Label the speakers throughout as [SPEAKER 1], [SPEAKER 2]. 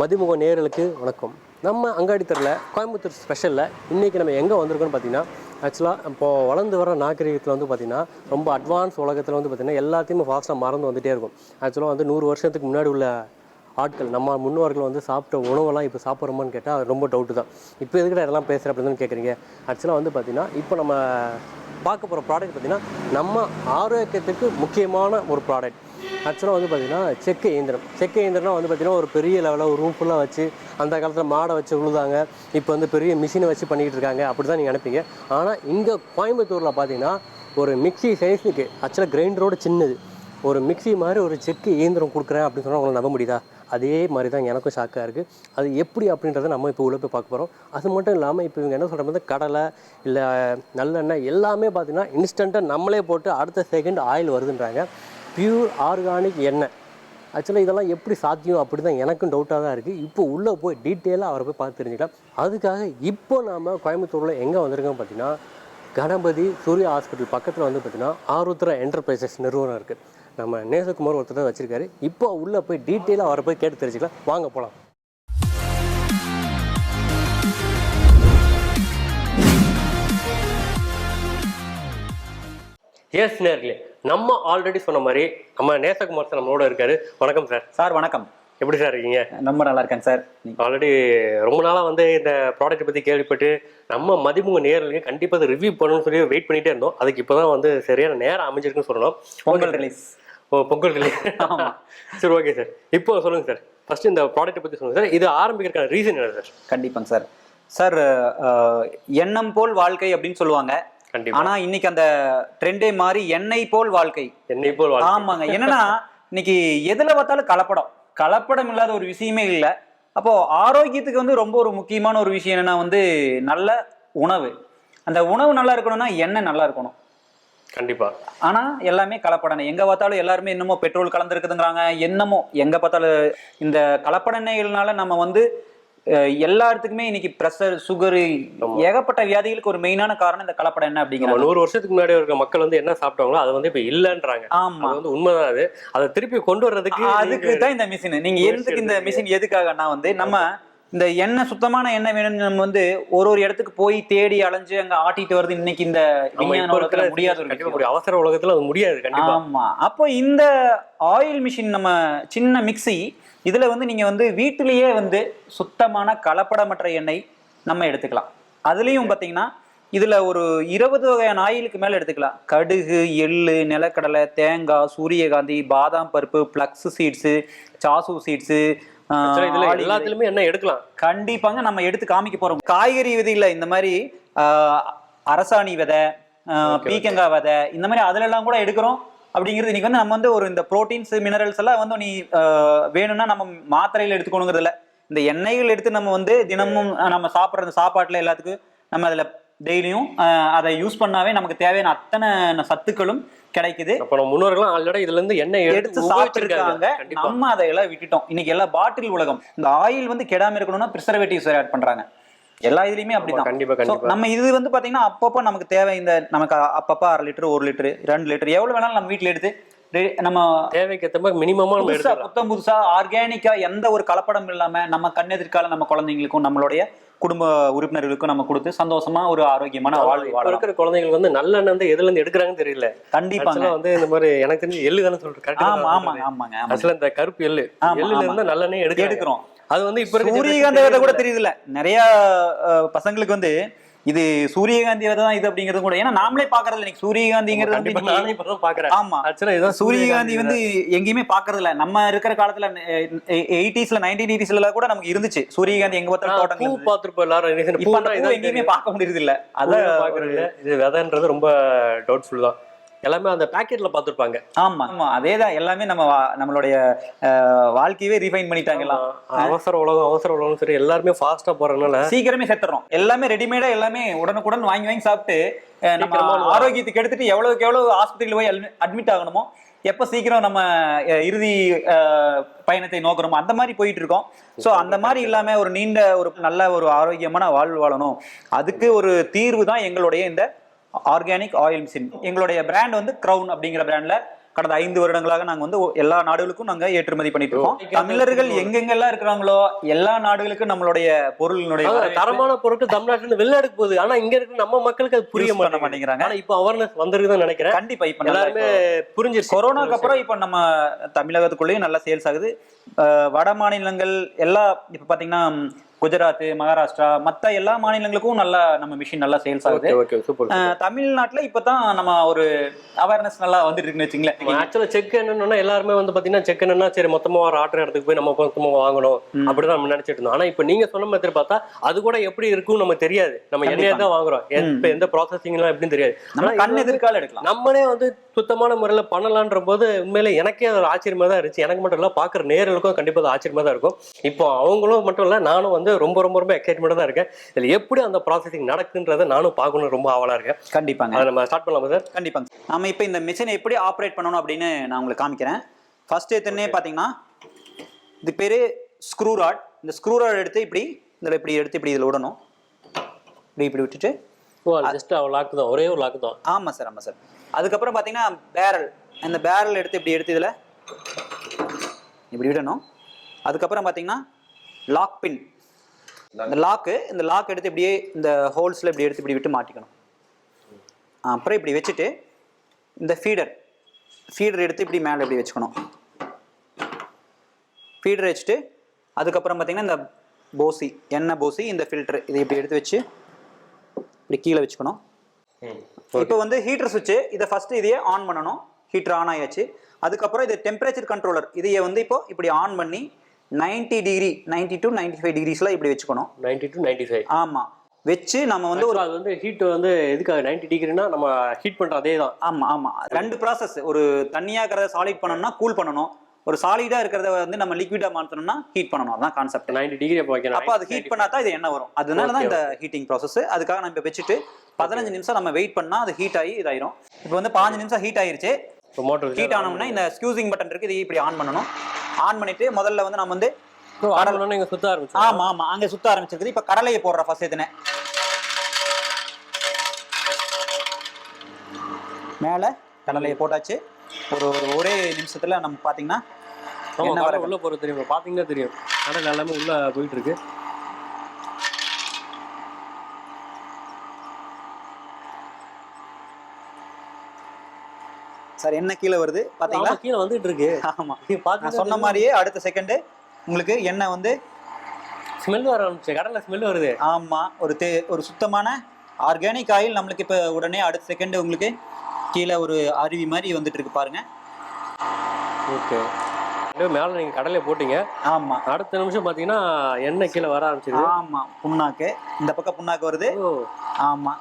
[SPEAKER 1] மதிமுக நேயர்களுக்கு வணக்கம். நம்ம அங்காடி தெருவில் கோயம்புத்தூர் ஸ்பெஷலில் இன்றைக்கி நம்ம எங்கே வந்திருக்கோம்னு பார்த்தீங்கன்னா, ஆக்சுவலாக இப்போது வளர்ந்து வர நாகரிகத்தில் வந்து பார்த்திங்கன்னா ரொம்ப அட்வான்ஸ் உலகத்தில் வந்து பார்த்திங்கன்னா எல்லாத்தையுமே ஃபாஸ்ட்டாக மறந்து வந்துகிட்டே இருக்கும். ஆக்சுவலாக வந்து 100 வருஷத்துக்கு முன்னாடி உள்ள ஆட்கள், நம்ம முன்னோர்கள் வந்து சாப்பிட்ட உணவெல்லாம் இப்போ சாப்பிட்றோமான்னு கேட்டால் அது ரொம்ப டவுட்டு தான். இப்போ எதுக்கிட்ட இதெல்லாம் பேசுகிற அப்படின்னு கேட்குறீங்க. ஆக்சுவலாக வந்து பார்த்திங்கன்னா இப்போ நம்ம பார்க்க போகிற ப்ராடக்ட் பார்த்திங்கன்னா நம்ம ஆரோக்கியத்துக்கு முக்கியமான ஒரு ப்ராடக்ட். ஆக்சுவலாக வந்து பார்த்திங்கன்னா செக்கு இயந்திரம்னா வந்து பார்த்திங்கன்னா ஒரு பெரிய லெவலில் ஒரு ரூம் ஃபுல்லாக வச்சு அந்த காலத்தில் மாடை வச்சு உழுதாங்க. இப்போ வந்து பெரிய மிஷினை வச்சு பண்ணிக்கிட்டு இருக்காங்க, அப்படி தான் நீங்கள் நினைப்பீங்க. ஆனால் இங்கே கோயம்புத்தூரில் பார்த்திங்கன்னா ஒரு மிக்சி சைஸுக்கு, ஆக்சுவலாக கிரைண்டரோடு சின்னது ஒரு மிக்சி மாதிரி ஒரு செக்கு இயந்திரம் கொடுக்குறேன் அப்படின்னு சொன்னால் உங்களை நம்ப முடியுதா? அதே மாதிரி தான் எனக்கும் ஷாக்காக இருக்குது. அது எப்படி அப்படின்றத நம்ம இப்போ உள்ள போய் பார்க்க போகிறோம். அது மட்டும் இல்லாமல் இப்போ இவங்க என்ன சொல்கிற மாதிரி கடலை இல்லை நல்லெண்ணெய் எல்லாமே பார்த்திங்கன்னா இன்ஸ்டண்ட்டாக நம்மளே போட்டு அடுத்த செகண்ட் ஆயில் வருதுன்றாங்க. பியூர் ஆர்கானிக் எண்ணெய். ஆக்சுவலாக இதெல்லாம் எப்படி சாத்தியம் அப்படி தான் எனக்கும் டவுட்டாக தான் இருக்குது. இப்போ உள்ளே போய் டீட்டெயிலாக அவரை போய் பார்த்து தெரிஞ்சுக்கலாம். அதுக்காக இப்போ நாம் கோயம்புத்தூரில் எங்கே வந்திருக்கோம் பார்த்திங்கன்னா, கணபதி சூர்யா ஹாஸ்பிட்டல் பக்கத்தில் வந்து பார்த்திங்கன்னா ஆருத்ரா என்டர்பிரைசஸ் நிறுவனம் இருக்குது. நம்ம நேசகுமார் ஒருத்தர் தான் வச்சுருக்காரு. இப்போ உள்ளே போய் டீட்டெயிலாக அவரை போய் கேட்டு தெரிஞ்சுக்கலாம். வாங்க போகலாம். எஸ் நேர்களே, நம்ம ஆல்ரெடி சொன்ன மாதிரி நம்ம நேசகுமார் சார் நம்மளோட இருக்காரு. வணக்கம் சார்.
[SPEAKER 2] சார் வணக்கம்.
[SPEAKER 1] எப்படி சார் இருக்கீங்க?
[SPEAKER 2] ரொம்ப நல்லா இருக்கேன் சார்.
[SPEAKER 1] ஆல்ரெடி ரொம்ப நாளாக வந்து இந்த ப்ராடக்ட்டை பற்றி கேள்விப்பட்டு நம்ம மதிமுக நேயர்களுக்கு கண்டிப்பாக அதை ரிவ்யூ பண்ணணும்னு சொல்லி வெயிட் பண்ணிகிட்டே இருந்தோம். அதுக்கு இப்போ தான் வந்து சரியான நேரம் அமைஞ்சிருக்குன்னு சொல்லணும்.
[SPEAKER 2] பொங்கல் ரிலீஸ்.
[SPEAKER 1] பொங்கல் ரிலீஸ். சரி, ஓகே சார். இப்போ சொல்லுங்கள் சார், ஃபஸ்ட்டு இந்த ப்ராடக்ட்டை பற்றி சொல்லுங்கள் சார். இது ஆரம்பிக்கிறதுக்கான ரீசன் என்ன சார்?
[SPEAKER 2] கண்டிப்பாங்க சார். சார், எண்ணம் போல் வாழ்க்கை அப்படின்னு சொல்லுவாங்க. ஆனா இன்னைக்கு அந்த ட்ரெண்டே மாறி எண்ணெய் போல் வாழ்க்கை.
[SPEAKER 1] எண்ணெய் போல் வாழ்க்கை.
[SPEAKER 2] ஆமாங்க. என்னன்னா இன்னைக்கு எதுல பார்த்தாலும் கலப்படம் இல்லாத ஒரு விஷயமே இல்லை. அப்போ ஆரோக்கியத்துக்கு வந்து ரொம்ப ஒரு முக்கியமான ஒரு விஷயம் என்னன்னா வந்து நல்ல உணவு. அந்த உணவு நல்லா இருக்கணும்னா எண்ணெய் நல்லா இருக்கணும்.
[SPEAKER 1] கண்டிப்பா.
[SPEAKER 2] ஆனா எல்லாமே கலப்படம். எங்க பார்த்தாலும் எல்லாருமே என்னமோ பெட்ரோல் கலந்துருக்குதுங்கிறாங்க. என்னமோ எங்க பார்த்தாலும் இந்த கலப்பட எண்ணெய்கள்னால நம்ம வந்து எல்லாத்துக்குமே இன்னைக்கு பிரஷர், சுகர், ஏகப்பட்ட வியாதிகளுக்கு ஒரு மெயினான காரணம் இந்த கலப்படம் என்ன அப்படிங்கிற.
[SPEAKER 1] 100 வருஷத்துக்கு முன்னாடி இருக்க மக்கள் வந்து என்ன சாப்பிட்டாங்களோ அது வந்து இப்ப இல்லன்றாங்க.
[SPEAKER 2] ஆமா,
[SPEAKER 1] அது வந்து உண்மைதான். அதை திருப்பி கொண்டு வர்றதுக்கு
[SPEAKER 2] தான் இந்த மிஷின். நீங்க எதுக்கு இந்த மிஷின் எதுக்காகனா வந்து நம்ம இந்த எண்ணெய், சுத்தமான எண்ணெய் வேணும்னு நம்ம வந்து ஒரு இடத்துக்கு போய் தேடி அலைஞ்சு அங்க ஆட்டிட்டு வருது. இன்னைக்கு இந்த
[SPEAKER 1] முடியாது, அவசர உலகத்துல அது முடியாது. கண்டிப்பா.
[SPEAKER 2] ஆமா. அப்போ இந்த ஆயில் மிஷின், நம்ம சின்ன மிக்சி, இதுல வந்து நீங்க வந்து வீட்டிலேயே வந்து சுத்தமான கலப்படமற்ற எண்ணெய் நம்ம எடுத்துக்கலாம். அதுலயும் பாத்தீங்கன்னா இதுல ஒரு 20 வகையான ஆயிலுக்கு மேல எடுத்துக்கலாம். கடுகு, எள்ளு, நிலக்கடலை, தேங்காய், சூரியகாந்தி, பாதாம் பருப்பு, பிளக்ஸ் சீட்ஸ், சாசு சீட்ஸ்,
[SPEAKER 1] எல்லாத்துலயுமே என்ன எடுக்கலாம்.
[SPEAKER 2] கண்டிப்பாங்க. நம்ம எடுத்து காமிக்க போறோம். காய்கறி விதையில இந்த மாதிரி அரசாணி விதை, பீக்கங்காய் விதை, இந்த மாதிரி அதுல எல்லாம் கூட எடுக்கிறோம். அப்படிங்கிறது இன்னைக்கு வந்து நம்ம வந்து ஒரு இந்த புரோட்டீன்ஸ், மினரல்ஸ் எல்லாம் வந்து நீ வேணும்னா நம்ம மாத்திரையில எடுத்துக்கணுங்கிறது இல்லை. இந்த எண்ணெய்கள் எடுத்து நம்ம வந்து தினமும் நம்ம சாப்பிட்ற அந்த சாப்பாட்டுல எல்லாத்துக்கும் நம்ம அதுல டெய்லியும் அதை யூஸ் பண்ணாவே நமக்கு தேவையான அத்தனை சத்துக்களும் கிடைக்குது.
[SPEAKER 1] அப்புறம் முன்னோர்கள் ஆல்ரெடி இதுல இருந்து எண்ணெய் எடுத்து சாப்பிட்டுருக்காங்க.
[SPEAKER 2] நம்ம அதை எல்லாம் விட்டுட்டோம். இன்னைக்கு எல்லாம் பாட்டில் உலகம். இந்த ஆயில் வந்து கெடாம இருக்கணும்னா பிரிசர்வேட்டிவ்ஸ் ஆட் பண்றாங்க. எல்லா இதுலயுமே அப்படிதான்.
[SPEAKER 1] கண்டிப்பா.
[SPEAKER 2] நம்ம இது வந்து பாத்தீங்கன்னா அப்பப்போ நமக்கு தேவை. இந்த நமக்கு அப்பப்போ 1/2 லிட்டர், 1 லிட்டர், 2 லிட்டர் எவ்வளவு வேணாலும் நம்ம வீட்டுல எடுத்து நம்ம
[SPEAKER 1] தேவைக்கு ஏற்ற மாதிரி மினிமமா
[SPEAKER 2] புதுசா ஆர்கானிக்கா எந்த ஒரு கலப்படம் இல்லாம நம்ம கண்ணெதிர்கால நம்ம குழந்தைங்களுக்கும் நம்மளுடைய குடும்ப உறுப்பினர்களுக்கும் நம்ம கொடுத்து சந்தோஷமா ஒரு ஆரோக்கியமான வாழ்வு
[SPEAKER 1] இருக்கிற குழந்தைகள் வந்து நல்லெண்ணெய் வந்து எதுல இருந்து எடுக்கிறாங்கன்னு தெரியல.
[SPEAKER 2] கண்டிப்பா
[SPEAKER 1] வந்து இந்த மாதிரி எனக்கு தெரிஞ்சு எள்ளு தானே சொல்றேன்.
[SPEAKER 2] ஆமாங்க.
[SPEAKER 1] அசல இந்த கருப்பு எள்ளுல இருந்து நல்லெண்ணெய் எடுக்கிறோம். அது வந்து இப்ப
[SPEAKER 2] சூரியகாந்தி விதை கூட தெரியுதுல்ல நிறைய பசங்களுக்கு வந்து இது சூரியகாந்தி விதை தான் இது அப்படிங்கிறது கூட. ஏன்னா நாமளே பாக்குறது இன்னைக்கு சூரியகாந்திங்கிறது. ஆமா, சூரியகாந்தி வந்து எங்கேயுமே பாக்குறது இல்ல. நம்ம இருக்கிற காலத்துல 80s 1980s கூட நமக்கு இருந்துச்சு சூரியகாந்தி. எங்க பார்த்தாலும் தோட்டங்கள்
[SPEAKER 1] பார்த்திருப்போம் எல்லாரும்.
[SPEAKER 2] எங்கேயுமே பார்க்க முடியுது இல்ல.
[SPEAKER 1] அதான் பாக்குறது. இது விதைன்றது ரொம்ப டவுட்ஃபுல் தான். எல்லாமே அந்த பாக்கெட்ல பாத்துருப்பாங்க.
[SPEAKER 2] ஆமா, அதேதான். எல்லாமே நம்மளுடைய வாழ்க்கையவே ரீஃபைன் பண்ணிட்டாங்க.
[SPEAKER 1] அவசர உலகம் சரி, எல்லாருமே ஃபாஸ்டா போறதுனால
[SPEAKER 2] சீக்கிரமே செத்துறோம். எல்லாமே ரெடிமேடா, எல்லாமே உடனுக்குடன் வாங்கி சாப்பிட்டு நம்ம ஆரோக்கியத்துக்கு எடுத்துட்டு எவ்வளவு ஆஸ்பத்திரியில போய் அட்மிட் ஆகணுமோ, எப்ப சீக்கிரம் நம்ம இறுதி பயணத்தை நோக்கிறோமோ அந்த மாதிரி போயிட்டு இருக்கோம். சோ அந்த மாதிரி இல்லாம ஒரு நீண்ட ஒரு நல்ல ஒரு ஆரோக்கியமான வாழ்வு வாழணும். அதுக்கு ஒரு தீர்வு தான் எங்களுடைய இந்த ஆர்கானிக் ஆயில் மிஷின். எங்களுடைய பிராண்ட் வந்து கிரவுன் அப்படிங்கிற பிராண்ட்ல கடந்த 5 வருடங்களாக நாங்க வந்து எல்லா நாடுகளுக்கும் நாங்க ஏற்றுமதி பண்ணிட்டு இருக்கோம். தமிழர்கள் எங்கெங்கெல்லாம் இருக்கிறாங்களோ எல்லா நாடுகளுக்கும் நம்மளுடைய பொருளினுடைய
[SPEAKER 1] தரமான பொருட்கள் தமிழ்நாட்டுல வெளிநாடுக்கு போகுது. ஆனா இங்க இருக்க நம்ம மக்களுக்கு அது புரிய
[SPEAKER 2] மாட்டேங்கிறாங்க.
[SPEAKER 1] ஆனா இப்ப அவேர்னஸ் வந்திருக்குதான் நினைக்கிறேன்.
[SPEAKER 2] கண்டிப்பா இப்ப
[SPEAKER 1] எல்லாருமே புரிஞ்சிருச்சு.
[SPEAKER 2] கொரோனாக்கு அப்புறம் இப்ப நம்ம தமிழகத்துக்குள்ளேயும் நல்லா சேல்ஸ் ஆகுது. வட மாநிலங்கள் எல்லா இப்ப பாத்தீங்கன்னா குஜராத், மகாராஷ்டிரா, மத்த எல்லா மாநிலங்களுக்கும் நல்லா நம்ம மிஷின் நல்லா சேல்ஸ் ஆகுது. தமிழ்நாட்டுல இப்பதான் நம்ம ஒரு அவேர்னஸ் நல்லா வந்துட்டு இருக்குன்னு வச்சுங்களேன்.
[SPEAKER 1] ஆக்சுவலா செக் என்னன்னா எல்லாருமே வந்து பாத்தீங்கன்னா செக் என்னன்னா சரி மொத்தமா ஒரு ஆர்டர் இடத்துக்கு போய் நம்ம மொத்தமா வாங்கணும் அப்படிதான் நம்ம நினைச்சிட்டு இருந்தோம். ஆனா இப்ப நீங்க சொன்ன மாதிரி பார்த்தா அது கூட எப்படி இருக்கும் நமக்கு தெரியாது. நம்ம எண்ணெயை தான் வாங்குறோம், எந்த ப்ராசஸிங் எல்லாம் எப்படின்னு தெரியாது.
[SPEAKER 2] நம்ம கண் எதிர்கால எடுக்கலாம்.
[SPEAKER 1] நம்மளே வந்து சுத்தமான முறையில பண்ணலான்ற போது உண்மையிலே எனக்கே அது ஆச்சரியமா தான் இருந்துச்சு. எனக்கு மட்டும் இல்ல பாக்குற நேர்களுக்கும் கண்டிப்பா ஆச்சரியமா தான் இருக்கும். இப்போ அவங்களும் மட்டும் இல்ல நானும் வந்து ரொம்ப ரொம்ப ரொம்ப எக்ஸைட்மெண்டா தான் இருக்கேன். இதுல எப்படி அந்த ப்ராசஸிங் நடக்குன்றதை நானும் பார்க்கணும் ரொம்ப ஆவலா இருக்கேன்.
[SPEAKER 2] கண்டிப்பாங்க
[SPEAKER 1] அதை நம்ம ஸ்டார்ட் பண்ணலாமா சார்?
[SPEAKER 2] கண்டிப்பாங்க. நம்ம இப்போ இந்த மிஷினை எப்படி ஆப்ரேட் பண்ணணும் அப்படின்னு நான் உங்களுக்கு காமிக்கிறேன். ஃபர்ஸ்ட் எடுத்துன்னே பாத்தீங்கன்னா இது பேரு ஸ்க்ரூ ராட். இந்த ஸ்க்ரூ ராட் எடுத்து இப்படி இதில் இப்படி எடுத்து இப்படி இதில் விடணும். இப்படி விட்டுட்டு
[SPEAKER 1] ஜஸ்ட் லாக் தான், ஒரே ஒரு லாக் தான்.
[SPEAKER 2] ஆமாம் சார், ஆமாம் சார். அதுக்கப்புறம் பார்த்தீங்கன்னா பேரல், அந்த பேரல் எடுத்து இப்படி எடுத்து இதில் இப்படி விடணும். அதுக்கப்புறம் பார்த்தீங்கன்னா லாக் பின், இந்த லாக் எடுத்து இப்படியே இந்த ஹோல்ஸில் இப்படி எடுத்து இப்படி விட்டு மாட்டிக்கணும். அப்புறம் இப்படி வச்சுட்டு இந்த ஃபீடர் எடுத்து இப்படி மேலே இப்படி வச்சுக்கணும். ஃபீடர் வச்சுட்டு அதுக்கப்புறம் பார்த்தீங்கன்னா இந்த போசி, எண்ணெய் போசி, இந்த ஃபில்டர் இதை இப்படி எடுத்து வச்சு இப்படி கீழே வச்சுக்கணும். இப்போ வந்து ஹீட்டர் சுவிட்ச், இதை ஃபர்ஸ்ட் இதையே ஆன் பண்ணணும். ஹீட்டர் ஆன் ஆயாச்சு. அதுக்கப்புறம் இது டெம்பரேச்சர் கண்ட்ரோலர், இதையே வந்து இப்போ இப்படி ஆன் பண்ணி 90 டிகிரி 90 to 95 டிகிரிஸ்ல இப்படி வச்சுக்கணும்.
[SPEAKER 1] 90 to 95.
[SPEAKER 2] ஆமா, வச்சு நம்ம வந்து ஒரு
[SPEAKER 1] அது வந்து ஹீட் வந்து எதுக்காக 90 டிகிரினா நம்ம ஹீட் பண்ற அதே தான்.
[SPEAKER 2] ஆமா ஆமா, ரெண்டு ப்ராசஸ். ஒரு தண்ணியா இருக்கிறத சாலிட் பண்ணணும்னா கூல் பண்ணணும், ஒரு சாலிடா இருக்கிறத வந்து நம்ம லிக்விடா மாத்தணும்னா ஹீட் பண்ணணும். அதான் கான்செப்ட். 90 டிகிரி அப்ப வைக்கணும். அப்ப அது ஹீட் பண்ணா தான் இது என்ன வரும். அதனால தான் இந்த ஹீட்டிங் ப்ராசஸ். அதுக்காக நம்ம இப்ப வச்சுட்டு 15 நிமிஷம் நம்ம வெயிட் பண்ணா அது ஹீட் ஆகி இதாயிரும். இப்போ வந்து 15 நிமிஷம் ஹீட் ஆயிருச்சு.
[SPEAKER 1] மோட்டர்
[SPEAKER 2] ஹீட் ஆனோம்னா இந்த ஸ்கியூசிங் பட்டன் இருக்கு, இதை இப்படி ஆன் பண்ணணும். ஆன் பண்ணிட்டு முதல்ல வந்து நம்ம வந்து
[SPEAKER 1] இங்க சுத்த ஆரம்பிச்சு.
[SPEAKER 2] ஆமா ஆமா, அங்க சுத்த ஆரம்பிச்சிருக்குது. இப்ப கடலையை போடுற ஃபர்ஸ்ட் இதுனே மேல கடலையை போட்டாச்சு. ஒரே நிமிஷத்துல நம்ம பாத்தீங்கன்னா
[SPEAKER 1] என்ன வர உள்ள போறது தெரியும், பாத்தீங்கன்னா தெரியும். கடலை எல்லாமே உள்ள போயிட்டு இருக்கு.
[SPEAKER 2] சார் என்ன கீழே வருது பாத்தீங்களா?
[SPEAKER 1] கீழே வந்துட்டு இருக்கு.
[SPEAKER 2] ஆமா, நான் சொன்ன மாதிரியே அடுத்த செகண்ட் உங்களுக்கு எண்ணெய் வந்து
[SPEAKER 1] ஸ்மெல் வர ஆரம்பிச்சு, கடலை ஸ்மெல் வருது.
[SPEAKER 2] ஆமா, ஒரு சுத்தமான ஆர்கானிக் ஆயில் நம்மளுக்கு இப்ப உடனே அடுத்த செகண்ட் உங்களுக்கு கீழே ஒரு அருவி மாதிரி வந்துட்டு இருக்கு பாருங்க.
[SPEAKER 1] ஓகே, மேல நீங்க கடலை போட்டீங்க.
[SPEAKER 2] ஆமா,
[SPEAKER 1] அடுத்த நிமிஷம் பாத்தீங்கன்னா எண்ணெய் கீழே வர ஆரம்பிச்சது.
[SPEAKER 2] ஆமா, புண்ணாக்கு இந்த பக்கம் புண்ணாக்கு வருது. ஆமா,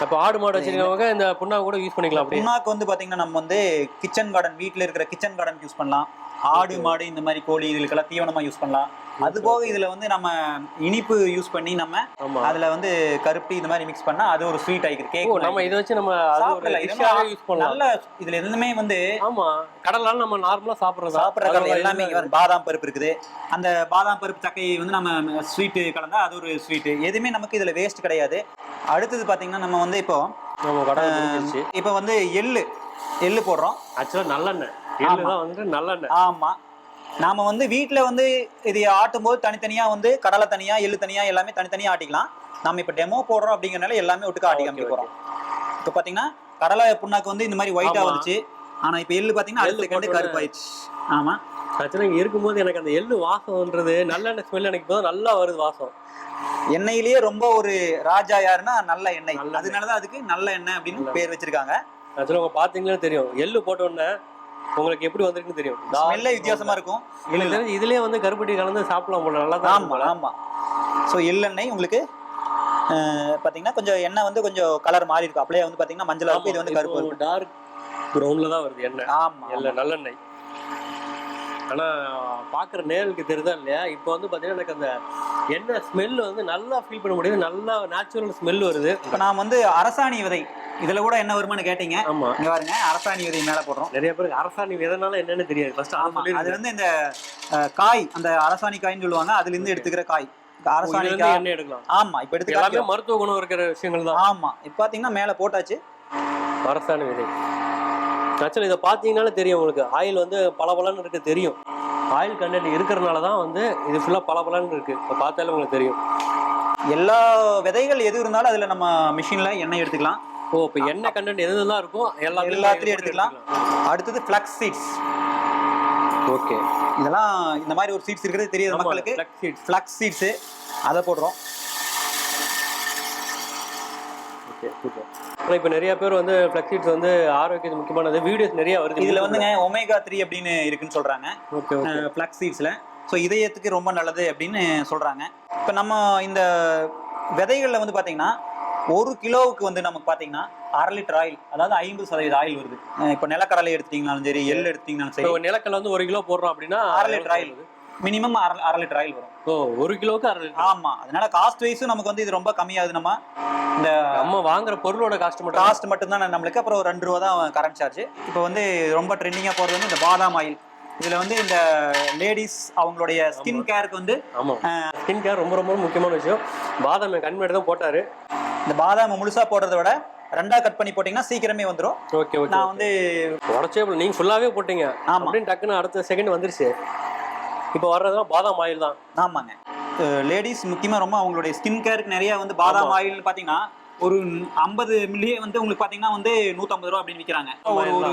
[SPEAKER 1] அப்ப ஆடு மாடு வச்சிருக்கவங்க இந்த புண்ணாக்கு கூட யூஸ் பண்ணிக்கலாம்.
[SPEAKER 2] புண்ணாக்கு வந்து பாத்தீங்கன்னா நம்ம வந்து கிச்சன் கார்டன், வீட்டுல இருக்கிற கிச்சன் கார்டன் யூஸ் பண்ணலாம். ஆடு மாடு இந்த மாதிரி கோழி இதுக்கெல்லாம் தீவனமா யூஸ் பண்ணலாம். அது போக இதுல வந்து நம்ம இனிப்பு யூஸ் பண்ணி நம்ம அதுல வந்து கருப்பட்டி இந்த மாதிரி மிக்ஸ் பண்ணா அது ஒரு ஸ்வீட் ஆயிருக்கு. கேக்
[SPEAKER 1] நம்ம இதை வச்சு நம்ம யூஸ் பண்ணலாம்.
[SPEAKER 2] நல்ல இதுல எதுவுமே வந்து
[SPEAKER 1] ஆமா, கடலால நம்ம நார்மலா
[SPEAKER 2] சாப்பிடுறது எல்லாமே பாதாம் பருப்பு இருக்குது. அந்த பாதாம் பருப்பு சக்கையை வந்து நம்ம ஸ்வீட் கலந்தா அது ஒரு ஸ்வீட். எதுவுமே நமக்கு இதுல வேஸ்ட் கிடையாது. அடுத்தது பாத்தீங்கன்னா நம்ம வந்து இப்போ வந்து எள்ளு போடுறோம்.
[SPEAKER 1] ஆக்சுவலா நல்லெண்ணெய் வந்து நல்லெண்ணெய்.
[SPEAKER 2] ஆமா, நாம வந்து வீட்டுல வந்து இது ஆட்டும் போது தனித்தனியா வந்து கடலை தனியா எள்ளு தனியா எல்லாமே தனித்தனியா ஆட்டிக்கலாம். நம்ம இப்ப டெமோ போடுறோம் அப்படிங்கறனால எல்லாமே ஒட்டுக்கா ஆட்டி காமிக்க போறோம். இப்ப பாத்தீங்கன்னா கடலை புண்ணாக்கு வந்து இந்த மாதிரி ஒயிட்டா வந்துச்சு. ஆனா இப்ப எள்ளு பாத்தீங்கன்னா அடுத்த செகண்ட் கருப்பாயிடுச்சு. ஆமா,
[SPEAKER 1] ஆக்சுவலா இங்க இருக்கும்போது எனக்கு அந்த எள்ளு வாசம்ன்றது நல்லெண்ணெய் ஸ்மெல் எனக்கு இப்போ நல்லா வருது வாசம்.
[SPEAKER 2] எண்ணெயிலேயே ரொம்ப ஒரு ராஜா யாருன்னா நல்ல எண்ணெய். அதனாலதான் அதுக்கு நல்ல எண்ணெய் அப்படின்னு பேர் வச்சிருக்காங்க.
[SPEAKER 1] ஆக்சுவலா உங்க பாத்தீங்கன்னா தெரியும், எள்ளு போட்ட உடனே உங்களுக்கு எப்படி வந்திருக்குன்னு தெரியும்.
[SPEAKER 2] ஸ்மெல்லே வித்தியாசமா இருக்கும்.
[SPEAKER 1] இதுலயே வந்து கருப்பட்டி கலந்து சாப்பிடலாம் போல, நல்லா தான்.
[SPEAKER 2] ஆமா ஆமா. ஸோ எள்ளெண்ணெய் உங்களுக்கு பாத்தீங்கன்னா கொஞ்சம் எண்ணெய் வந்து கொஞ்சம் கலர் மாறி இருக்கும். அப்படியே வந்து பாத்தீங்கன்னா மஞ்சள் இருக்கு, இது வந்து கருப்பு
[SPEAKER 1] டார்க் ப்ரௌன்ல தான் வருது எண்ணெய்.
[SPEAKER 2] ஆமா,
[SPEAKER 1] இல்ல நல்லெண்ணெய். ஆனா பாக்குற நேருக்கு தெரியுதா இல்லையா, இப்போ வந்து பாத்தீங்கன்னா எனக்கு அந்த எண்ணெய் ஸ்மெல் வந்து நல்லா ஃபீல் பண்ண முடியுது. நல்லா நேச்சுரல் ஸ்மெல் வருது.
[SPEAKER 2] இப்போ நான் வந்து அரசாணி விதை இதுல கூட என்ன வருமானு கேட்டீங்க. ஆமா, இங்க பாருங்க, அரசாணி விதை மேல போடுறோம்.
[SPEAKER 1] நிறைய பேருக்கு அரசாணி விதைனால என்னன்னு தெரியாது. ஃபர்ஸ்ட்
[SPEAKER 2] அது வந்து இந்த காய், அந்த அரசாணி காய்ன்னு சொல்லுவாங்க, அதுல இருந்து எடுத்துக்கிற காய் அரசாணி எண்ணெய் எடுக்கலாம். ஆமா, இப்ப எடுத்துக்கலாம்.
[SPEAKER 1] மருத்துவ குணம் இருக்கிற விஷயங்கள் தான்.
[SPEAKER 2] ஆமா, இப்ப பாத்தீங்கன்னா மேல போட்டாச்சு
[SPEAKER 1] அரசாணி விதை. ஆக்சுவலி இதை பார்த்தீங்கன்னாலே தெரியும் உங்களுக்கு, ஆயில் வந்து பளபளன்னு இருக்கு தெரியும். ஆயில் கண்டென்ட் இருக்கிறனால தான் வந்து இது ஃபுல்லாக பளபளன்னு இருக்கு. இப்போ பார்த்தாலே உங்களுக்கு தெரியும்.
[SPEAKER 2] எல்லா விதைகள் எது இருந்தாலும் அதுல நம்ம மிஷின்ல எண்ணெய் எடுத்துக்கலாம்.
[SPEAKER 1] ஓ, இப்போ எண்ணெய் கண்டென்ட் எதுலாம் இருக்கும்
[SPEAKER 2] எல்லாத்துலயும் எடுத்துக்கலாம். அடுத்தது ஃபிளக்ஸ் சீட்ஸ்.
[SPEAKER 1] ஓகே,
[SPEAKER 2] இதெல்லாம் இந்த மாதிரி ஒரு சீட்ஸ் இருக்கிறது தெரியாது மக்களுக்கு. ஃபிளக்ஸ் சீட்ஸ் அதை போடுறோம்.
[SPEAKER 1] Okay, super. ஆனால் இப்போ நிறைய பேர் வந்து ஃபிளக்ஸ் சீட்ஸ் வந்து ஆரோக்கியத்துக்கு முக்கியமானது வீடியோஸ் நிறைய வருது.
[SPEAKER 2] இதுல வந்துங்க ஒமேகா 3 அப்படின்னு இருக்குன்னு சொல்றாங்க
[SPEAKER 1] ஓகே
[SPEAKER 2] ஃபிளக்ஸ் சீட்ஸ்ல. ஸோ இதயத்துக்கு ரொம்ப நல்லது அப்படின்னு சொல்றாங்க. இப்போ நம்ம இந்த விதைகள்ல வந்து பாத்தீங்கன்னா 1 கிலோவுக்கு வந்து நமக்கு பாத்தீங்கன்னா 1/2 லிட்டர் ஆயில், அதாவது 50% ஆயில் வருது. இப்போ நிலக்கடலை எடுத்தீங்கனாலும் சரி, எள் எடுத்தீங்கனாலும் சரி,
[SPEAKER 1] நிலக்கடலை வந்து 1 கிலோ போடுறோம் அப்படின்னா
[SPEAKER 2] 1/2 litre oil minimum 1/2 litre oil வரும்.
[SPEAKER 1] ஓ, 1 கிலோவுக்கு 1/2 லிட்டர்.
[SPEAKER 2] ஆமா, அதனால காஸ்ட் வைஸும் நமக்கு வந்து இது ரொம்ப கம்மியாகுது. நம்ம
[SPEAKER 1] வாங்குற பொருளோட காஸ்ட்
[SPEAKER 2] மட்டும் தான் நம்மளுக்கு. அப்புறம் ஒரு 2 ரூபா தான் கரண்ட் சார்ஜ். இப்போ வந்து ரொம்ப ட்ரெண்டிங்கா போறது வந்து இந்த பாதாம் ஆயில். இதுல வந்து இந்த லேடிஸ் அவங்களுடைய ஸ்கின் கேருக்கு வந்து,
[SPEAKER 1] ஆமா, ஸ்கின் கேர் ரொம்ப ரொம்ப முக்கியமான விஷயம். பாதாம் கண் முன்னாடி தான் போட்டாரு.
[SPEAKER 2] இந்த பாதாம் முழுசா போடுறத விட 2ஆ கட் பண்ணி போட்டீங்கன்னா சீக்கிரமே வந்துடும்.
[SPEAKER 1] Okay okay.
[SPEAKER 2] நான் வந்து
[SPEAKER 1] உடச்சே நீங்க ஃபுல்லாவே போட்டீங்க அப்படின்னு டக்குன்னு அடுத்த செகண்ட் வந்துருச்சு. இப்போ வர்றதுலாம் பாதாம் ஆயில் தான்.
[SPEAKER 2] ஆமாங்க, லேடிஸ் முக்கியமா ரொம்ப அவங்களுடைய ஸ்கின் கேருக்கு நிறைய வந்து பாதாம் ஆயில் பாத்தீங்கன்னா ஒரு 50 மில்லியே வந்து உங்களுக்கு பாத்தீங்கன்னா வந்து 150 ரூபா அப்படின்னு விற்கிறாங்க.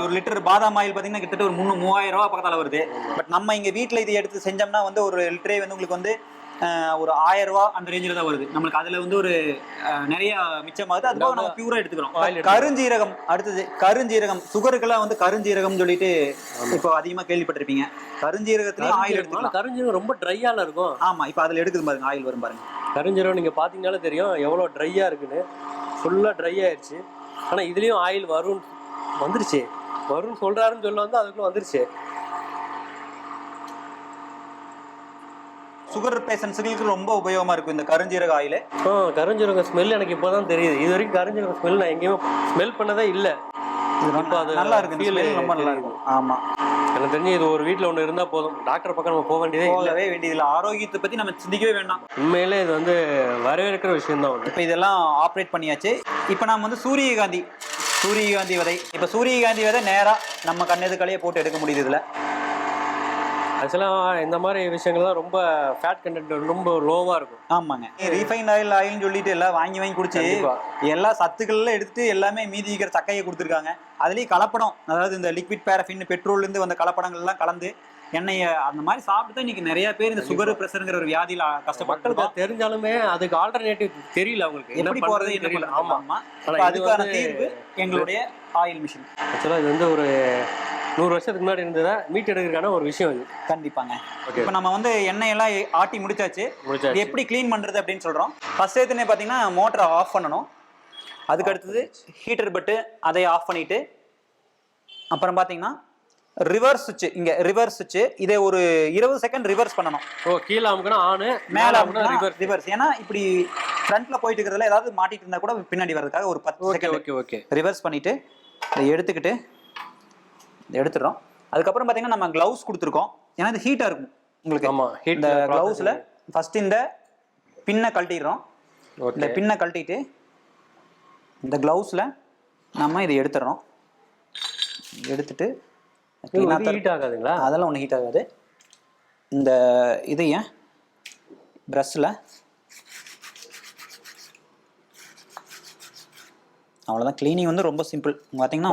[SPEAKER 2] ஒரு லிட்டர் பாதாம் ஆயில் பாத்தீங்கன்னா கிட்டத்தட்ட ஒரு 3000 ரூபா பக்கத்தால வருது. பட் நம்ம இங்க வீட்டுல இதை எடுத்து செஞ்சோம்னா வந்து ஒரு லிட்டரே வந்து உங்களுக்கு வந்து ஒரு 1000 ரூபா அந்த ரேஞ்சில தான் வருது. நம்மளுக்கு அதுல வந்து ஒரு நிறைய மிச்சமாகுது. அதுக்காக நம்ம பியூரா எடுத்துக்கிறோம். கருஞ்சீரகம். அடுத்தது கருஞ்சீரகம். சுகருக்கெல்லாம் வந்து கருஞ்சீரகம் சொல்லிட்டு இப்போ அதிகமா கேள்விப்பட்டிருப்பீங்க. கருஞ்சீரகத்துலயும் ஆயில் எடுத்துக்கலாம்.
[SPEAKER 1] கருஞ்சீரகம் ரொம்ப ட்ரையால இருக்கும்.
[SPEAKER 2] ஆமா, இப்போ அதுல எடுக்குது பாருங்க, ஆயில் வரும் பாருங்க.
[SPEAKER 1] கருஞ்சீரகம் நீங்க பாத்தீங்கன்னாலே தெரியும் எவ்வளவு ட்ரையா இருக்குன்னு. ஃபுல்லா ட்ரை ஆயிடுச்சு. ஆனா இதுலயும் ஆயில் வந்துருச்சு. வரும்னு சொல்றாருன்னு சொல்ல வந்து அதுக்குள்ள வந்துருச்சு.
[SPEAKER 2] சுகர் பேஷண்ட்ஸுக்கு ரொம்ப உபயோகமா இருக்கும் இந்த கருஞ்சீரக ஆயில்.
[SPEAKER 1] கருஞ்சீரக ஸ்மெல் எனக்கு இப்போதான் தெரியுது. இது வரைக்கும் கருஞ்சீரக ஸ்மெல் நான் எங்கேயுமே ஸ்மெல் பண்ணதே இல்லை.
[SPEAKER 2] நல்லா இருக்கு, ரொம்ப நல்லா இருக்கும். ஆமா,
[SPEAKER 1] எனக்கு தெரிஞ்சு இது ஒரு வீட்டுல ஒண்ணு இருந்தா போதும். டாக்டர் பக்கம் நம்ம போக
[SPEAKER 2] வேண்டியதில்லை. ஆரோக்கியத்தை பத்தி நம்ம சிந்திக்கவே வேண்டாம்.
[SPEAKER 1] உண்மையிலே இது வந்து வரவேற்கிற விஷயம் தான்.
[SPEAKER 2] இப்ப இதெல்லாம் ஆப்ரேட் பண்ணியாச்சு. இப்ப நாம வந்து சூரியகாந்தி விதை. இப்ப சூரியகாந்தி விதை நேரா நம்ம கண்ணெதுக்கலையே போட்டு எடுக்க முடியுது. இதுல
[SPEAKER 1] ஆக்சுவலாக இந்த மாதிரி விஷயங்கள்லாம் ரொம்ப ஃபேட் கண்டென்ட் ரொம்ப லோவாக இருக்கும்.
[SPEAKER 2] ஆமாங்க, ரீஃபைண்ட் ஆயில்னு சொல்லிட்டு எல்லாம் வாங்கி குடிச்சு எல்லா சத்துக்கள்லாம் எடுத்துட்டு எல்லாமே மீதி இருக்கிற சக்கையை கொடுத்துருக்காங்க. அதுலேயும் கலப்படம், அதாவது இந்த லிக்விட் பேரஃபின், பெட்ரோல்லேருந்து வந்த கலப்படங்கள்லாம் கலந்து எண்ணெயை அந்த மாதிரி சாப்பிட்டு இன்னைக்கு நிறைய பேர் இந்த சுகர் பிரஷருங்கிற ஒரு வியாதியில கஷ்டப்பட்டு
[SPEAKER 1] தெரிஞ்சாலுமே அதுக்கு ஆல்டர்னேட்டிவ் தெரியல அவங்களுக்கு
[SPEAKER 2] எப்படி போறது என்ன தெரியல. ஆமா, அதுக்கான தீர்வு எங்களுடைய ஆயில் மிஷின்.
[SPEAKER 1] ஆக்சுவலாக இது வந்து ஒரு 100 வருஷத்துக்கு முன்னாடி இருந்ததா மீட் எடுக்கிறதுக்கான ஒரு விஷயம் இது.
[SPEAKER 2] கண்டிப்பாங்க. இப்போ நம்ம வந்து எண்ணெயெல்லாம் ஆட்டி முடிச்சாச்சு. இது எப்படி க்ளீன் பண்றது அப்படின்னு சொல்றோம். ஃபர்ஸ்ட் எடுத்துனே பார்த்தீங்கன்னா மோட்டரை ஆஃப் பண்ணணும். அதுக்கு அடுத்தது ஹீட்டர் பட்டு அதை ஆஃப் பண்ணிட்டு, அப்புறம் பார்த்தீங்கன்னா ரிவர்ஸ் சுவிட்ச். இங்க ரிவர்ஸ் சுவிட்ச், இதை ஒரு 20 செகண்ட் ரிவர்ஸ் பண்ணணும்.
[SPEAKER 1] கீழே அமுக்குனா ஆன்,
[SPEAKER 2] மேல அமுக்குனா ரிவர்ஸ். ஏன்னா இப்படி ஃப்ரண்ட்ல போயிட்டு இருக்கிறதுல ஏதாவது மாட்டிட்டு இருந்தா கூட பின்னாடி வர்றதுக்காக ஒரு 10 செகண்ட் ரிவர்ஸ் பண்ணிட்டு இதை எடுத்துடுறோம். அதுக்கப்புறம் பார்த்தீங்கன்னா நம்ம கிளவுஸ் கொடுத்துருக்கோம். ஏன்னா இது ஹீட்டாக இருக்கும் உங்களுக்கு. இந்த கிளவுஸில் ஃபர்ஸ்ட் இந்த பின்னை கழட்டிடுறோம். இந்த பின்னை கழட்டிட்டு இந்த கிளவுஸில் நம்ம இதை எடுத்துடுறோம். எடுத்துட்டு
[SPEAKER 1] ஹீட் ஆகாதுங்களா?
[SPEAKER 2] அதெல்லாம் ஒன்றும் ஹீட் ஆகாது. இந்த இதைய ப்ரஷ்ஷில் அவ்வளோதான். கிளீனிங் வந்து ரொம்ப சிம்பிள். பார்த்தீங்கன்னா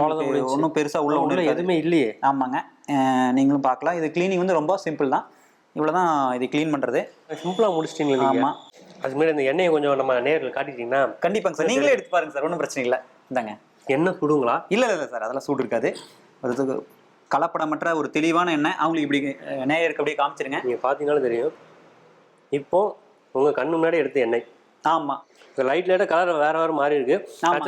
[SPEAKER 2] ஒன்றும் பெருசாக உள்ள
[SPEAKER 1] எதுவுமே இல்லையே.
[SPEAKER 2] ஆமாங்க, நீங்களும் பார்க்கலாம். இது கிளீனிங் வந்து ரொம்ப சிம்பிள் தான். இவ்வளோதான் இது க்ளீன் பண்ணுறது.
[SPEAKER 1] சிம்பிளாக முடிச்சிட்டீங்களா? ஆமாம். அதுமாரி இந்த எண்ணெயை கொஞ்சம் நம்ம நேரில் காட்டிட்டீங்கன்னா.
[SPEAKER 2] கண்டிப்பாங்க சார், நீங்களே எடுத்து பாருங்க சார், ஒன்றும் பிரச்சனை இல்லை. இந்தாங்க.
[SPEAKER 1] எண்ணெய் சுடுங்களா?
[SPEAKER 2] இல்லை சார், அதெல்லாம் சூடு இருக்காது. அது கலப்படமற்ற ஒரு தெளிவான எண்ணெய். அவங்களுக்கு இப்படி நேயருக்கு அப்படியே காமிச்சிருங்க.
[SPEAKER 1] நீங்கள் பார்த்தீங்கன்னாலும் தெரியும். இப்போ உங்கள் கண்ணு முன்னாடி எடுத்த எண்ணெய்.
[SPEAKER 2] ஆமாம்,
[SPEAKER 1] லைட் லைட்டா கலர் வேற மாறி இருக்கு.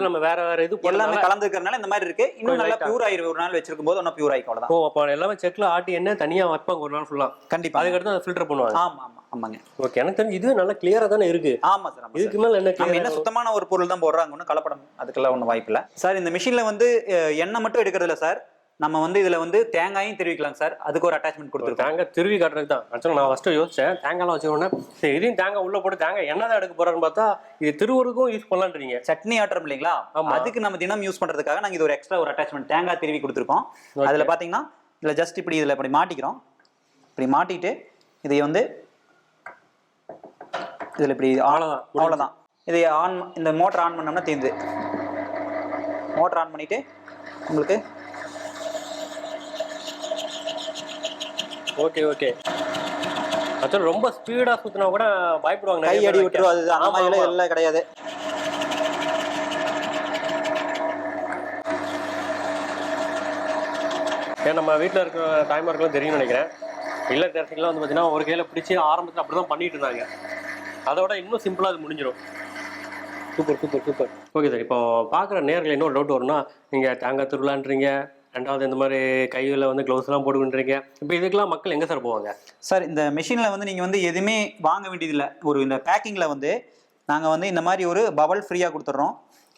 [SPEAKER 1] நம்ம வேற இது
[SPEAKER 2] எல்லாமே கலந்துக்கிறதுனால இந்த மாதிரி இருக்கு. இன்னும் நல்லா பியூர் ஆயிரும். ஒரு நாள் வச்சிருக்கும் போது ஒன்னும் பியூர் ஆயிக்கும். அவ்வளவுதான்.
[SPEAKER 1] அப்போ எல்லாமே செக்ல ஆட்டி என்ன தனியா வைப்பாங்க ஒரு நாள் ஃபுல்லா.
[SPEAKER 2] கண்டிப்பா.
[SPEAKER 1] அதுக்கடுத்து அதை ஃபில்டர் பண்ணுவாங்க.
[SPEAKER 2] ஆமாங்க.
[SPEAKER 1] ஓகே, எனக்கு தெரிஞ்சு இது நல்லா கிளியரா தானே இருக்கு.
[SPEAKER 2] ஆமா சார்,
[SPEAKER 1] இதுக்கு மேல
[SPEAKER 2] என்ன சுத்தமான ஒரு பொருள் தான் போடுறாங்க. ஒன்றும் கலப்படம் அதுக்கெல்லாம் ஒன்றும் வாய்ப்பு இல்லை சார். இந்த மிஷின்ல வந்து எண்ணெய் மட்டும் எடுக்கிறது இல்லை சார். நம்ம வந்து இதுல வந்து தேங்காயும் திருவிக்கலாம் சார், அதுக்கு ஒரு அட்டாச்மெண்ட் கொடுத்துருக்கோம்.
[SPEAKER 1] தேங்காய் திருவி காட்டுறதுக்கு தான் ஆக்சுவலாக நான் ஃபஸ்ட்டு யோசிச்சேன், தேங்காய்லாம் வச்சுக்கோன்னா சரி இதையும் தேங்காய் உள்ள போட்டு தேங்காய் என்ன தான் எடுக்க போறான்னு பார்த்தா இது திருவுருக்கும் யூஸ் பண்ணலான்றீங்க.
[SPEAKER 2] சட்னி ஆட்டுறோம் இல்லைங்களா, அதுக்கு நம்ம தினம் யூஸ் பண்றதுக்காக நாங்க இது ஒரு எக்ஸ்ட்ரா ஒரு அட்டாச்மெண்ட் தேங்காய் திருவி கொடுத்துருக்கோம். அதுல பாத்தீங்கன்னா இதுல ஜஸ்ட் இப்படி இதுல இப்படி மாட்டிக்கிறோம். இப்படி மாட்டிட்டு இதை வந்து இதுல இப்படி அவ்வளவுதான். இதை ஆன், இந்த மோட்டர் ஆன் பண்ணோம்னா தீர்ந்து, மோட்டர் ஆன் பண்ணிட்டு உங்களுக்கு
[SPEAKER 1] ஓகே ஓகே. ஆக்சுவலாக ரொம்ப ஸ்பீடாக சுற்றினா கூட பயப்படுவாங்க,
[SPEAKER 2] கை அடி விட்டுரும். அது அந்த மாதிரி எல்லாம் கிடையாது.
[SPEAKER 1] ஏன் நம்ம வீட்டில் இருக்கிற தாய்மார்களும் தெரியும்னு நினைக்கிறேன். இல்லை தேர்ச்சிக்கெலாம் வந்து பார்த்தீங்கன்னா ஒரு கையில் பிடிச்சி ஆரம்பத்தில் அப்படி தான் பண்ணிட்டு இருந்தாங்க. அதோட இன்னும் சிம்பிளாக அது முடிஞ்சிடும். Super super super. Okay sir, இப்போ பார்க்குற நேரில் இன்னொரு டவுட் வரும்னா, நீங்கள் தேங்காய் திருவிழான்றீங்க, ரெண்டாவது இந்த மாதிரி கையில் வந்து க்ளவுஸ்லாம் போட்டுக்கின்றீங்க, இப்போ இதுக்கெல்லாம் மக்கள் எங்கே சார் போவாங்க?
[SPEAKER 2] சார் இந்த மிஷினில் வந்து நீங்கள் வந்து எதுவுமே வாங்க வேண்டியதில்லை. ஒரு இந்த பேக்கிங்கில் வந்து நாங்கள் வந்து இந்த மாதிரி ஒரு பவல் ஃப்ரீயாக கொடுத்துட்றோம்.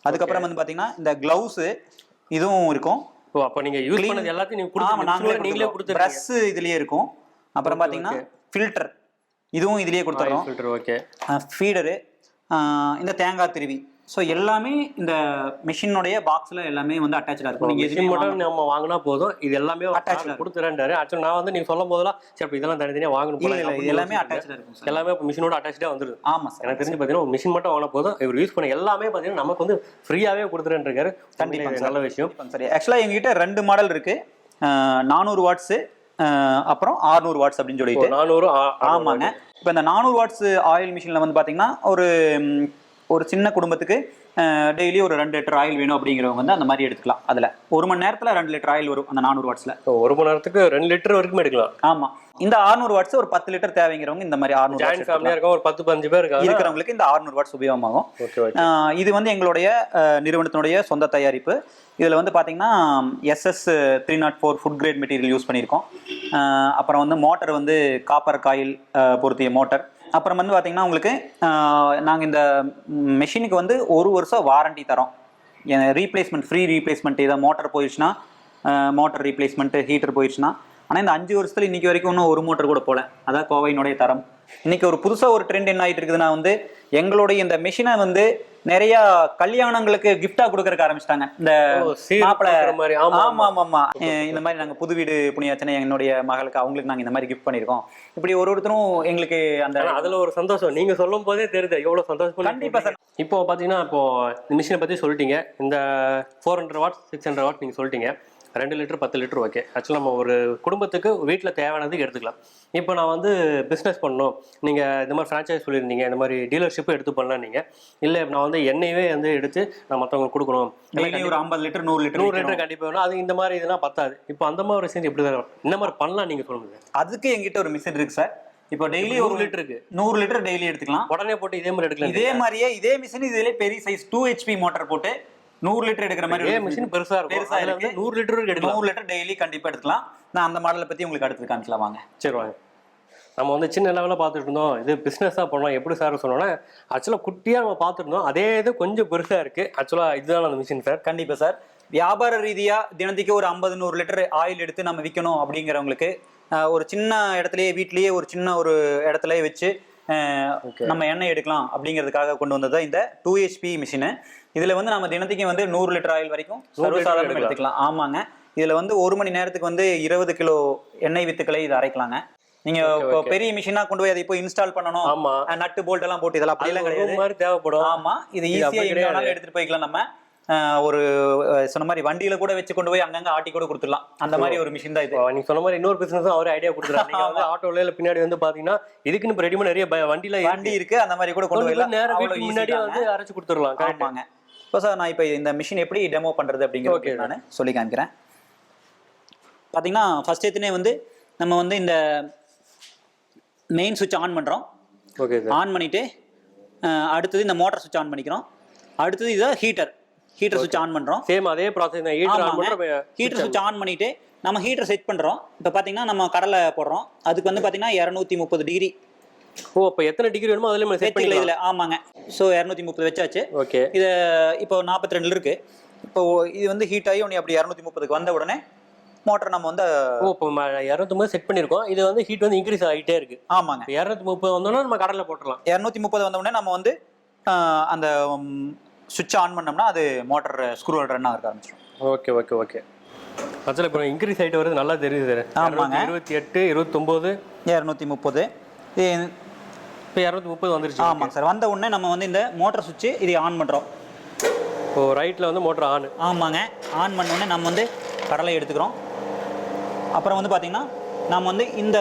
[SPEAKER 2] அதுக்கப்புறம் வந்து பார்த்தீங்கன்னா இந்த க்ளவுஸு இதுவும் இருக்கும்.
[SPEAKER 1] ஓ, அப்போ நீங்கள் யூஸ் பண்ணது எல்லாத்தையும் நீங்கள் நீங்களே கொடுத்து
[SPEAKER 2] ப்ரஷ் இதுலேயே இருக்கும். அப்புறம் பார்த்தீங்கன்னா ஃபில்டர் இதுவும் இதுலேயே கொடுத்துட்றோம்.
[SPEAKER 1] Filter okay.
[SPEAKER 2] ஃபீடரு, இந்த தேங்காய் திருவி, ஸோ எல்லாமே இந்த மிஷினுடைய பாக்ஸில் எல்லாமே வந்து அட்டாச்சாக இருக்கும். நீங்கள்
[SPEAKER 1] மிஷின் மட்டும் நம்ம வாங்கினா போதும், இது எல்லாமே அட்டாச் கொடுத்துறேன்டாரு. ஆக்சுவலாக நான் வந்து நீங்கள் சொல்லும் போதெல்லாம் சரி இப்போ இதெல்லாம் தனித்தனியாக வாங்கணும் போல,
[SPEAKER 2] இது எல்லாமே அட்டாச்சாக இருக்கும்.
[SPEAKER 1] எல்லாமே மிஷினோட அட்டாச்சாக வந்துருது.
[SPEAKER 2] ஆமாம் சார், எனக்கு
[SPEAKER 1] தெரிஞ்சு பார்த்தீங்கன்னா மிஷின் மட்டும் வாங்கினா போதும், இவர் யூஸ் பண்ண எல்லாமே பார்த்தீங்கன்னா நமக்கு வந்து ஃப்ரீயாகவே கொடுத்துறேன்ருக்காரு. கண்டிப்பாக நல்ல விஷயம்.
[SPEAKER 2] சரி, ஆக்சுவலாக எங்ககிட்ட 2 மாடல் இருக்கு, 400 வாட்ஸு அப்புறம் 600 வாட்ஸ் அப்படின்னு சொல்லிட்டு.
[SPEAKER 1] 400.
[SPEAKER 2] ஆமாங்க. இப்போ இந்த 400 வாட்ஸ் ஆயில் மிஷினில் வந்து பார்த்தீங்கன்னா ஒரு சின்ன குடும்பத்துக்கு டெய்லி ஒரு 2 லிட்டர் ஆயில் வேணும் அப்படிங்கிறவங்க வந்து அந்த மாதிரி எடுத்துக்கலாம். அதில் 1 மணி நேரத்தில் 2 லிட்டர் ஆயில் வரும் அந்த 400 வாட்ஸில்.
[SPEAKER 1] 1 மணி நேரத்துக்கு 2 லிட்டர் வரைக்கும் எடுக்கலாம்.
[SPEAKER 2] ஆமாம். இந்த 600 வாட்ஸ் ஒரு 10 லிட்டர் தேவைங்கிறவங்க இந்த மாதிரி 600
[SPEAKER 1] ஜாயின் ஃபேமிலியாக இருக்கும், ஒரு 10-15 பேர்
[SPEAKER 2] இருக்கிறவங்களுக்கு இந்த 600 வாட்ஸ் உபயோகமாகும். இது வந்து எங்களுடைய நிறுவனத்தினுடைய சொந்த தயாரிப்பு. இதில் வந்து பார்த்தீங்கன்னா SS 304 food grade material use பண்ணியிருக்கோம். அப்புறம் வந்து மோட்டர் வந்து காப்பர் காயில் பொருத்திய மோட்டர். அப்புறம் வந்து பார்த்தீங்கன்னா உங்களுக்கு நாங்கள் இந்த மெஷினுக்கு வந்து 1 வருஷம் வாரண்டி தரோம். Replacement, free replacement. இதை மோட்டர் போயிடுச்சுன்னா மோட்டர் ரீப்ளேஸ்மெண்ட்டு, ஹீட்டர் போயிடுச்சுன்னா. ஆனால் இந்த 5 வருஷத்துல இன்னைக்கு வரைக்கும் இன்னும் ஒரு மோட்டர் கூட போல. அதான் கோவையினுடைய தரம். இன்னைக்கு ஒரு புதுசாக ஒரு ட்ரெண்ட் என்ன ஆகிட்டு இருக்குதுன்னா வந்து எங்களுடைய இந்த மெஷினை வந்து நிறைய கல்யாணங்களுக்கு கிஃப்டா கொடுக்கறக்க ஆரம்பிச்சிட்டாங்க. இந்த மாப்பிள்ளை, ஆமா ஆமா ஆமா, இந்த மாதிரி நாங்க புது வீடு புண்ணியாச்சனை என்னுடைய மகளுக்கு அவங்களுக்கு நாங்க இந்த மாதிரி கிஃப்ட் பண்ணிருக்கோம். இப்படி ஒருத்தரும் எங்களுக்கு அந்த
[SPEAKER 1] அதுல ஒரு சந்தோஷம். நீங்க சொல்லும் போதே தெரியுது எவ்வளவு சந்தோஷம்.
[SPEAKER 2] கண்டிப்பா சார்.
[SPEAKER 1] இப்போ பாத்தீங்கன்னா இப்போ இந்த மிஷினை பத்தி சொல்லிட்டீங்க. இந்த 400 வாட்ஸ் 600 வாட் நீங்க சொல்லிட்டீங்க. 2 லிட்டர் 10 லிட்டர் ஓகே. ஆக்சுவலாக நம்ம ஒரு குடும்பத்துக்கு வீட்டில் தேவையானதுக்கு எடுத்துக்கலாம். இப்போ நான் வந்து பிஸ்னஸ் பண்ணணும், நீங்கள் இந்த மாதிரி ஃப்ரான்ச்சைஸ் சொல்லியிருந்தீங்க, இந்த மாதிரி டீலர்ஷிப்பு எடுத்து பண்ணலாம். நீங்கள் இல்லை நான் வந்து எண்ணெயவே வந்து எடுத்து நான் மற்றவங்களுக்கு கொடுக்கணும்,
[SPEAKER 2] ஒரு 50 லிட்டர் 100 லிட்டர்
[SPEAKER 1] கண்டிப்பாக வேணும். அது இந்த மாதிரி இதெல்லாம் பத்தாது. இப்போ அந்த மாதிரி ஒரு விஷயம் எப்படி தான் இந்த மாதிரி பண்ணலாம் நீங்கள் சொல்லுங்கள்.
[SPEAKER 2] அதுக்கு எங்கிட்ட ஒரு மிஷின் இருக்கு சார். இப்போ டெய்லி 1 லிட்டருக்கு 100 லிட்டர் டெய்லி எடுத்துக்கலாம்.
[SPEAKER 1] உடனே போட்டு இதே மாதிரி எடுக்கலாம்.
[SPEAKER 2] இதே மாதிரியே இதே மிஷின் இதிலே பெரிய சைஸ் 2 HP மோட்டர் போட்டு 100 லிட்டர் எடுக்கிற மாதிரி மிஷின் பெருசா இருக்கும். 100 லிட்டர் எடுக்கலாம். 100 லிட்டர் டெய்லி கண்டிப்பா எடுக்கலாம். நான் அந்த மாடலை பத்தி உங்களுக்கு அடுத்து காமிக்கலாம் வாங்க.
[SPEAKER 1] சரி வாங்க. நம்ம வந்து சின்ன லெவலில் பார்த்துட்டு இருந்தோம், இது பிஸ்னஸாக பண்ணலாம் எப்படி சார் சொன்னோன்னா, ஆக்சுவலாக குட்டியாக நம்ம பார்த்துருந்தோம். அதே இது கொஞ்சம் பெருசாக இருக்குது. ஆக்சுவலாக இதுதான் அந்த மிஷின் சார்.
[SPEAKER 2] கண்டிப்பாக சார். வியாபார ரீதியாக தினத்துக்கு ஒரு 50-100 லிட்டர் ஆயில் எடுத்து நம்ம விற்கணும் அப்படிங்கிறவங்களுக்கு ஒரு சின்ன இடத்துலயே வீட்லேயே ஒரு சின்ன ஒரு இடத்துலயே வச்சு நம்ம எண்ணெய் எடுக்கலாம் அப்படிங்கிறதுக்காக கொண்டு வந்தது இந்த 2 HP மிஷினு. இதுல வந்து நம்ம தினத்துக்கு வந்து 100 லிட்டர் ஆயில் வரைக்கும் சர்வசாதாரணமா எடுத்துக்கலாம். ஆமாங்க. இதுல வந்து 1 மணி நேரத்துக்கு வந்து 20 கிலோ எண்ணெய் வித்துக்களை இதை அரைக்கலாங்க. நீங்க பெரிய மிஷினா கொண்டு போய் அதை இப்போ இன்ஸ்டால் பண்ணணும், நட்டு போல்ட் எல்லாம் போட்டு இதெல்லாம் அப்படியெல்லாம் கிடையாது, தேவைப்படும். ஆமா, இது ஈஸியா எங்கனாலும் எடுத்துட்டு போய்க்கலாம். நம்ம ஒரு சொன்ன மாதிரி வண்டியில கூட வச்சு கொண்டு போய் அங்கங்க ஆட்டி கூட கொடுத்துடலாம். அந்த மாதிரி ஒரு மிஷின் தான் இது.
[SPEAKER 1] நீங்க சொன்ன மாதிரி இன்னொரு பிசினஸ் அவரே ஐடியா கொடுத்துறாங்க. நீங்க வந்து ஆட்டோல இல்ல பின்னாடி வந்து பாத்தீங்கன்னா இதுக்குன்னு இப்போ ரெடிமேட் நிறைய வண்டி இருக்கு. அந்த மாதிரி கூட கொண்டு போய் நேரா வீட்டுக்கு முன்னாடி வந்து அரைச்சு கொடுத்துடலாம்.
[SPEAKER 2] ஆமாங்க. இப்போ சார் நான் இப்போ இந்த மிஷின் எப்படி டெமோ பண்றது அப்படிங்கிறது நான் சொல்லி காமிக்கிறேன். பாத்தீங்கன்னா ஃபர்ஸ்ட் எடுத்துனே வந்து நம்ம வந்து இந்த மெயின் சுவிட்ச் ஆன் பண்றோம்.
[SPEAKER 1] Okay sir.
[SPEAKER 2] ஆன் பண்ணிட்டு அடுத்தது இந்த மோட்டார் சுவிட்ச் ஆன் பண்ணிக்கிறோம். அடுத்தது இது ஹீட்டர் சுவிட்ச் ஆன் பண்றோம்.
[SPEAKER 1] சேம் அதே ப்ராசஸ் தான். ஹீட்டர் ஆன் பண்றோம்.
[SPEAKER 2] ஹீட்டர் சுவிட்ச் ஆன் பண்ணிட்டு நம்ம ஹீட்டர் செட் பண்றோம். இப்போ பாத்தீங்கன்னா நம்ம கடலை போடுறோம். அதுக்கு வந்து பாத்தீங்கன்னா 230 டிகிரி.
[SPEAKER 1] ஓ, அப்ப எத்தனை டிகிரி வேணுமோ அதுல செட் பண்ணிக்கலாம் இதுல.
[SPEAKER 2] ஆமாங்க. சோ 230 வெச்சாச்சு.
[SPEAKER 1] ஓகே.
[SPEAKER 2] இது இப்போ 42 இருக்கு. இப்போ இது வந்து ஹீட் ஆகி அப்படி 230க்கு வந்த உடனே மோட்டர் நம்ம வந்து
[SPEAKER 1] இப்போ 230 செட் பண்ணியிருக்கோம். இது வந்து ஹீட் வந்து இன்க்ரீஸ் ஆகிட்டே இருக்கு.
[SPEAKER 2] ஆமாங்க.
[SPEAKER 1] 230 வந்தோம்னா நம்ம கடலில் போட்டுடலாம்.
[SPEAKER 2] 230 வந்த உடனே நம்ம வந்து அந்த சுவிட்ச் ஆன் பண்ணோம்னா அது மோட்டர் ஸ்க்ரூ ரன் ஆக ஆரம்பிச்சிடும்.
[SPEAKER 1] Okay okay okay. ஆக்சுவலாக இப்போ இன்க்ரீஸ் ஆகிட்டு வருது, நல்லா தெரியுது சார்.
[SPEAKER 2] ஆமாங்க.
[SPEAKER 1] 28, 29,
[SPEAKER 2] 230
[SPEAKER 1] இப்போ 230 வந்துருச்சு.
[SPEAKER 2] ஆமாங்க சார். வந்த உடனே நம்ம வந்து இந்த மோட்டர் சுவிட்ச் இதை ஆன் பண்ணுறோம்.
[SPEAKER 1] இப்போ ரைட்டில் வந்து மோட்டர் ஆன்.
[SPEAKER 2] ஆமாங்க. ஆன் பண்ண உடனே நம்ம வந்து கடலை எடுத்துக்கிறோம். அப்புறம் வந்து பார்த்திங்கன்னா நம்ம வந்து இந்த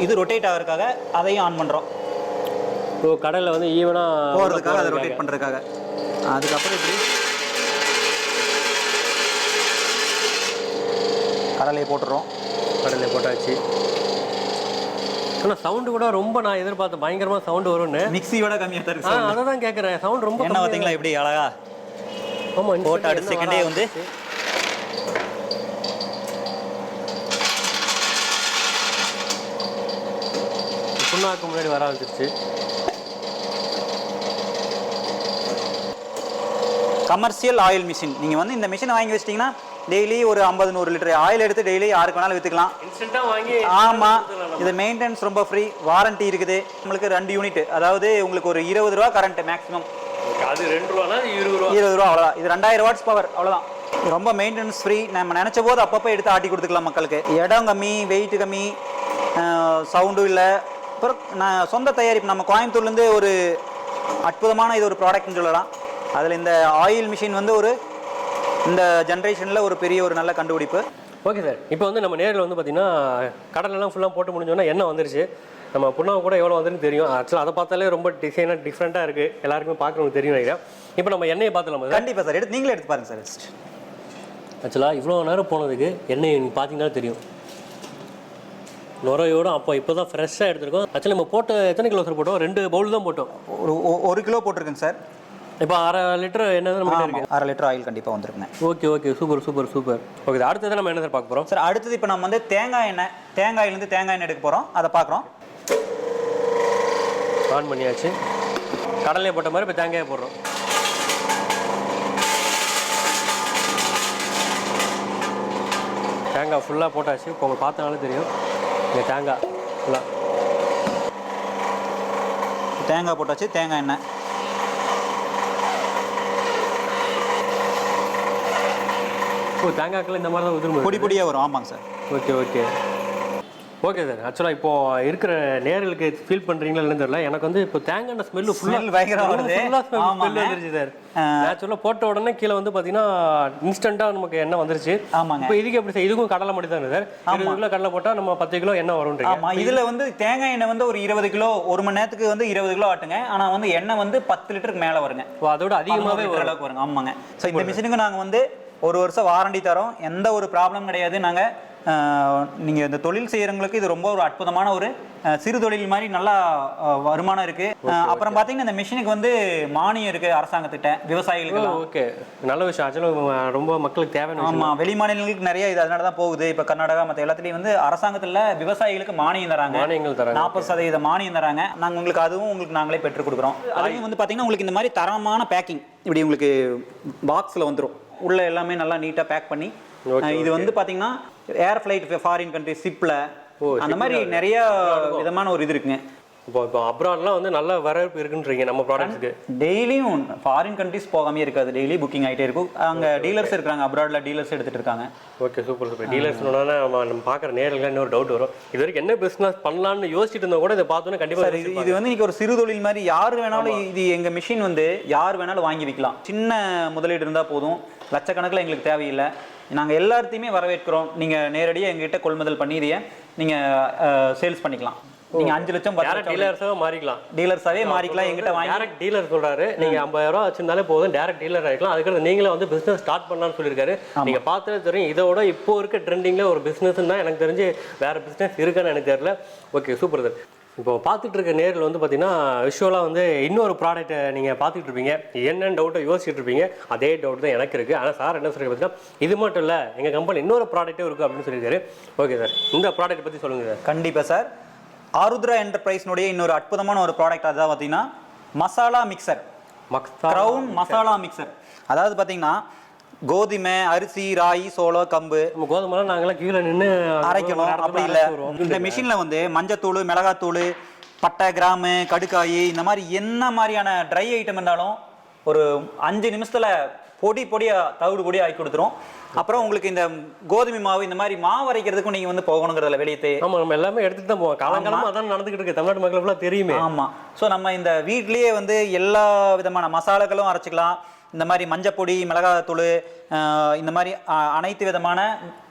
[SPEAKER 2] இது ரொட்டேட் ஆகிறதுக்காக அதையும் ஆன் பண்ணுறோம்.
[SPEAKER 1] இப்போ கடலில் வந்து ஈவனாக
[SPEAKER 2] போகிறதுக்காக அதை ரொட்டேட் பண்ணுறதுக்காக. அதுக்கப்புறம் இப்படி கடலையை போட்டுறோம்.
[SPEAKER 1] கடலையை போட்டாச்சு. ஆனால் சவுண்டு கூட ரொம்ப நான் எதிர்பார்த்தேன் பயங்கரமாக சவுண்டு வரும்னு.
[SPEAKER 2] மிக்சியோட கம்மியாக தான் இருக்கு.
[SPEAKER 1] அதை தான் கேட்குறேன். சவுண்ட் ரொம்ப
[SPEAKER 2] என்ன பார்த்தீங்களா எப்படி அழகா.
[SPEAKER 1] ஆமாம்,
[SPEAKER 2] போட்டு அடுத்த செகண்டே வந்து
[SPEAKER 1] புண்ணாக்கு முன்னாடி வர ஆரம்பிச்சிருச்சு.
[SPEAKER 2] Commercial oil machine. நீங்கள் வந்து இந்த மிஷினை வாங்கி வச்சிட்டிங்கன்னா டெய்லி ஒரு 50-100 லிட்டர் ஆயில் எடுத்து டெய்லி யாருக்கு வேணாலும் விற்றுக்கலாம்.
[SPEAKER 1] இன்ஸ்டன்ட்டாக வாங்கி.
[SPEAKER 2] ஆமாம். இது மெயின்டெனன்ஸ் ரொம்ப ஃப்ரீ, வாரண்டி இருக்குது. உங்களுக்கு 2 யூனிட், அதாவது உங்களுக்கு ஒரு 20 ரூபா கரண்ட் மேக்ஸிமம்.
[SPEAKER 1] அது 2 ரூபானா 20 ரூபா.
[SPEAKER 2] 20 ரூபா அவ்வளோதான். இது 2000 வாட்ஸ் பவர், அவ்வளோதான். ரொம்ப மெயின்டெனன்ஸ் ஃப்ரீ. நம்ம நினச்ச போது அப்பப்போ எடுத்து ஆட்டி கொடுத்துக்கலாம் மக்களுக்கு. இடம் கம்மி, வெயிட் கம்மி, சவுண்டும் இல்லை. அப்புறம் நான் சொந்த தயாரிப்பு நம்ம கோயம்புத்தூர்லேருந்து ஒரு அற்புதமான இது ஒரு ப்ராடக்ட்னு சொல்லலாம். அதில் இந்த ஆயில் மிஷின் வந்து ஒரு இந்த ஜென்ரேஷனில் ஒரு பெரிய ஒரு நல்ல கண்டுபிடிப்பு.
[SPEAKER 1] Okay sir. இப்போ வந்து நம்ம நேரில் வந்து பார்த்தீங்கன்னா கடலெல்லாம் ஃபுல்லாக போட்டு முடிஞ்சோன்னா எண்ணெய் வந்துருச்சு. நம்ம புண்ணாக்கு கூட எவ்வளோ வந்துருன்னு தெரியும். ஆக்சுவலாக அதை பார்த்தாலே ரொம்ப டிசைனாக டிஃப்ரெண்ட்டாக இருக்குது. எல்லாருக்குமே பார்க்குறவங்களுக்கு தெரியும் நினைக்கிறேன். இப்போ நம்ம எண்ணெயை பார்த்துலாம்.
[SPEAKER 2] கண்டிப்பாக சார். நீங்களே எடுத்து பாருங்கள் சார்.
[SPEAKER 1] ஆக்சுவலாக இவ்வளோ நேரம் போனதுக்கு எண்ணெய் நீங்கள் பார்த்தீங்கன்னா தெரியும் நுரையோடு. இப்போ தான் ஃப்ரெஷ்ஷாக எடுத்துருக்கோம். ஆக்சுவலி நம்ம போட்ட எத்தனை கிலோ சார் போட்டோம்? 2 பவுல் தான் போட்டோம்.
[SPEAKER 2] ஒரு கிலோ போட்டிருக்குங்க சார்.
[SPEAKER 1] இப்போ 1/2 லிட்டர் என்ன நம்ம இருக்கு?
[SPEAKER 2] 1/2 லிட்டர் ஆயில் கண்டிப்பாக வந்துருக்குங்க.
[SPEAKER 1] Okay okay, super super super. Okay, அடுத்தது நம்ம என்ன சார் பார்க்க போகிறோம்?
[SPEAKER 2] சார் அடுத்தது இப்போ நம்ம வந்து தேங்காய் எண்ணெய் எடுக்க போகிறோம். அதை பார்க்குறோம்.
[SPEAKER 1] ஆன் பண்ணியாச்சு. கடலையை போட்ட மாதிரி இப்போ தேங்காயை போடுறோம். தேங்காய் ஃபுல்லாக போட்டாச்சு. இப்போ உங்களுக்கு பார்த்தனாலும் தெரியும் இந்த தேங்காய் ஃபுல்லாக.
[SPEAKER 2] தேங்காய் போட்டாச்சு. தேங்காய் எண்ணெய்
[SPEAKER 1] தேங்காய்க்குள்ள இந்த மாதிரி தான் உதிரும்,
[SPEAKER 2] பொடி பொடியாக வரும். ஆமாங்க sir.
[SPEAKER 1] Okay okay okay sir. ஆக்சுவலாக இப்போ இருக்கிற நேர்களுக்கு ஃபீல் பண்ணுறீங்களா இல்லைன்னு தெரியல. எனக்கு வந்து இப்போ தேங்காய் ஸ்மெல்லு ஃபுல்லாக
[SPEAKER 2] பயங்கரமாக வருது.
[SPEAKER 1] ஸ்மெல் வந்துருச்சு சார். ஆக்சுவலாக போட்ட உடனே கீழே வந்து பார்த்தீங்கன்னா இன்ஸ்டண்ட்டாக நமக்கு எண்ணெய் வந்துருச்சு.
[SPEAKER 2] ஆமாங்க.
[SPEAKER 1] இப்போ இதுக்கு எப்படி சார்? இதுக்கும் கடலை மட்டும் தானே சார்? 20 கிலோ கடலை போட்டால் நம்ம 10 கிலோ எண்ணெய் வரும்ன்றீங்க.
[SPEAKER 2] ஆமாம். இதில் வந்து தேங்காய் எண்ணெய் வந்து ஒரு 20 கிலோ, ஒரு மணி நேரத்துக்கு வந்து 20 கிலோ ஆட்டுங்க. ஆனால் வந்து எண்ணெய் வந்து 10 லிட்டருக்கு மேலே வருங்க.
[SPEAKER 1] அதோட அதிகமாகவே
[SPEAKER 2] அளவுக்கு வருங்க. ஆமாங்க. ஸோ இந்த மிஷினுக்கு நாங்கள் வந்து 1 வருஷம் வாரண்டி தரோம். எந்த ஒரு ப்ராப்ளம் கிடையாது. நாங்கள் நீங்கள் இந்த தொழில் செய்கிறவங்களுக்கு இது ரொம்ப ஒரு அற்புதமான ஒரு சிறு தொழில் மாதிரி நல்லா வருமானம் இருக்குது. அப்புறம் பார்த்தீங்கன்னா இந்த மிஷினுக்கு வந்து மானியம் இருக்குது அரசாங்கத்திட்ட விவசாயிகளுக்கு.
[SPEAKER 1] ஓகே, நல்ல விஷயம். ஆக்சுவலாக ரொம்ப மக்களுக்கு தேவையான.
[SPEAKER 2] ஆமாம், வெளி மாநிலங்களுக்கு நிறைய இது அதனால தான் போகுது. இப்போ கர்நாடகா மற்ற எல்லாத்துலேயும் வந்து அரசாங்கத்தில் விவசாயிகளுக்கு மானியம் தராங்க.
[SPEAKER 1] மானியங்கள் தராங்க.
[SPEAKER 2] 40% மானியம் தராங்க. நாங்கள் உங்களுக்கு அதுவும் உங்களுக்கு நாங்களே பெற்றுக் கொடுக்குறோம். அதையும் வந்து பார்த்தீங்கன்னா உங்களுக்கு இந்த மாதிரி தரமான பேக்கிங் இப்படி உங்களுக்கு பாக்ஸில் வந்துடும். உள்ள எல்லாமே நல்லா நீட்டாக பேக் பண்ணி. இது வந்து பார்த்தீங்கன்னா ஏர் ஃப்ளைட் ஃபாரின் கண்ட்ரி ஷிப்பில் அந்த மாதிரி நிறைய விதமான ஒரு இது இருக்குங்க.
[SPEAKER 1] இப்போ அப்ராட்லாம் வந்து நல்ல வரவேற்பு இருக்குன்றீங்க நம்ம ப்ராடக்ட்ஸ்க்கு.
[SPEAKER 2] டெய்லியும் ஃபாரின் கண்ட்ரிஸ் போகாமே இருக்காது. டெய்லி புக்கிங் ஆகிட்டே இருக்கும். அங்கே டீலர்ஸ் இருக்காங்க. அப்ராடில் டீலர்ஸ் எடுத்துகிட்டு இருக்காங்க.
[SPEAKER 1] Okay, super super. டீலர்ஸ் நம்ம பார்க்குற நேரில் இன்னொரு டவுட் வரும். இது வரைக்கும் என்ன பிஸ்னஸ் பண்ணலான்னு யோசிச்சுட்டு இருந்தால் கூட இதை பார்த்தோன்னா கண்டிப்பாக
[SPEAKER 2] இது வந்து இன்னைக்கு ஒரு சிறு தொழில் மாதிரி யார் வேணாலும் இது எங்கள் மிஷின் வந்து யார் வேணாலும் வாங்கி விற்கலாம். சின்ன முதலீடு இருந்தால் போதும். லட்சக்கணக்கில் எங்களுக்கு தேவையில்லை. நாங்கள் எல்லாத்தையுமே வரவேற்கிறோம். நீங்கள் நேரடியாக எங்ககிட்ட கொள்முதல் பண்ணி இதையை நீங்கள் சேல்ஸ் பண்ணிக்கலாம். நீங்கள் 5 லட்சம்
[SPEAKER 1] டீலர்ஸாக மாறிக்கலாம்.
[SPEAKER 2] டீலர்ஸாகவே மாறிக்கலாம். எங்கிட்ட வாங்கி
[SPEAKER 1] டேரக்ட் டீலர் சொல்கிறாரு. நீங்கள் 50,000 ரூபா வச்சிருந்தாலே போதும், டேரக்ட் டீலர் ஆகிக்கலாம். அதுக்கு நீங்களே வந்து பிஸ்னஸ் ஸ்டார்ட் பண்ணலான்னு சொல்லியிருக்காரு. நீங்கள் பார்த்துட்டு தெரியும். இதோட இப்போ இருக்க ட்ரெண்டிங்கில் ஒரு பிஸ்னஸ்ன்னா எனக்கு தெரிஞ்சு வேறு பிஸ்னஸ் இருக்குன்னு எனக்கு தெரியல. Okay, super sir. இப்போ பார்த்துட்டு இருக்க நேரில் வந்து பார்த்தீங்கன்னா விஷுவலாக வந்து இன்னொரு ப்ராடக்ட்டை நீங்கள் பார்த்துட்டு இருப்பீங்க. என்னென்னு டவுட்டை யோசிச்சுட்டு இருப்பீங்க. அதே டவுட் தான் எனக்கு இருக்குது. ஆனால் சார் என்ன சொல்லி பார்த்தீங்கன்னா இது மட்டும் இல்லை, எங்கள் கம்பெனி இன்னொரு ப்ராடக்ட்டே இருக்குது அப்படின்னு சொல்லியிருக்காரு. ஓகே சார், இந்த ப்ராடக்ட் பற்றி சொல்லுங்கள் சார்.
[SPEAKER 2] கண்டிப்பாக சார். ஆருத்ரா என்டர்பிரைஸ்னுடைய இன்னொரு அற்புதமான ஒரு ப்ராடக்ட் அதான் பார்த்தீங்கன்னா masala mixture. Crown masala mixture. அதாவது பார்த்தீங்கன்னா கோதுமை, அரிசி, ராகி, சோளம், கம்பு
[SPEAKER 1] நம்ம கோதுமைலாம் நாங்களாம் கீழே நின்று
[SPEAKER 2] அரைக்கணும். அப்படி இல்லை, இந்த மிஷின்ல வந்து மஞ்சத்தூள், மிளகாத்தூள், பட்டை, கிராம்பு, கடுக்காய், இந்த மாதிரி என்ன மாதிரியான ட்ரை ஐட்டம் இருந்தாலும் ஒரு 5 நிமிஷத்துல பொடி பொடியா தவிடு பொடியா ஆக்கி கொடுத்துரும். அப்புறம் உங்களுக்கு இந்த கோதுமை மாவு இந்த மாதிரி மாவு அரைக்கிறதுக்கும் நீங்க வந்து போகணுங்கிறதுல வெளியே.
[SPEAKER 1] ஆமா, நம்ம எல்லாமே எடுத்துட்டு தான் போவோம். காலங்காலமா அதான் நடந்துகிட்டு இருக்கு தமிழ்நாட்டு மக்கள் ஃபுல்லா தெரியுமே.
[SPEAKER 2] ஆமா. ஸோ நம்ம இந்த வீட்லயே வந்து எல்லா விதமான மசாலாக்களும் அரைச்சிக்கலாம். இந்த மாதிரி மஞ்சப்பொடி, மிளகாத்தூள், இந்த மாதிரி அனைத்து விதமான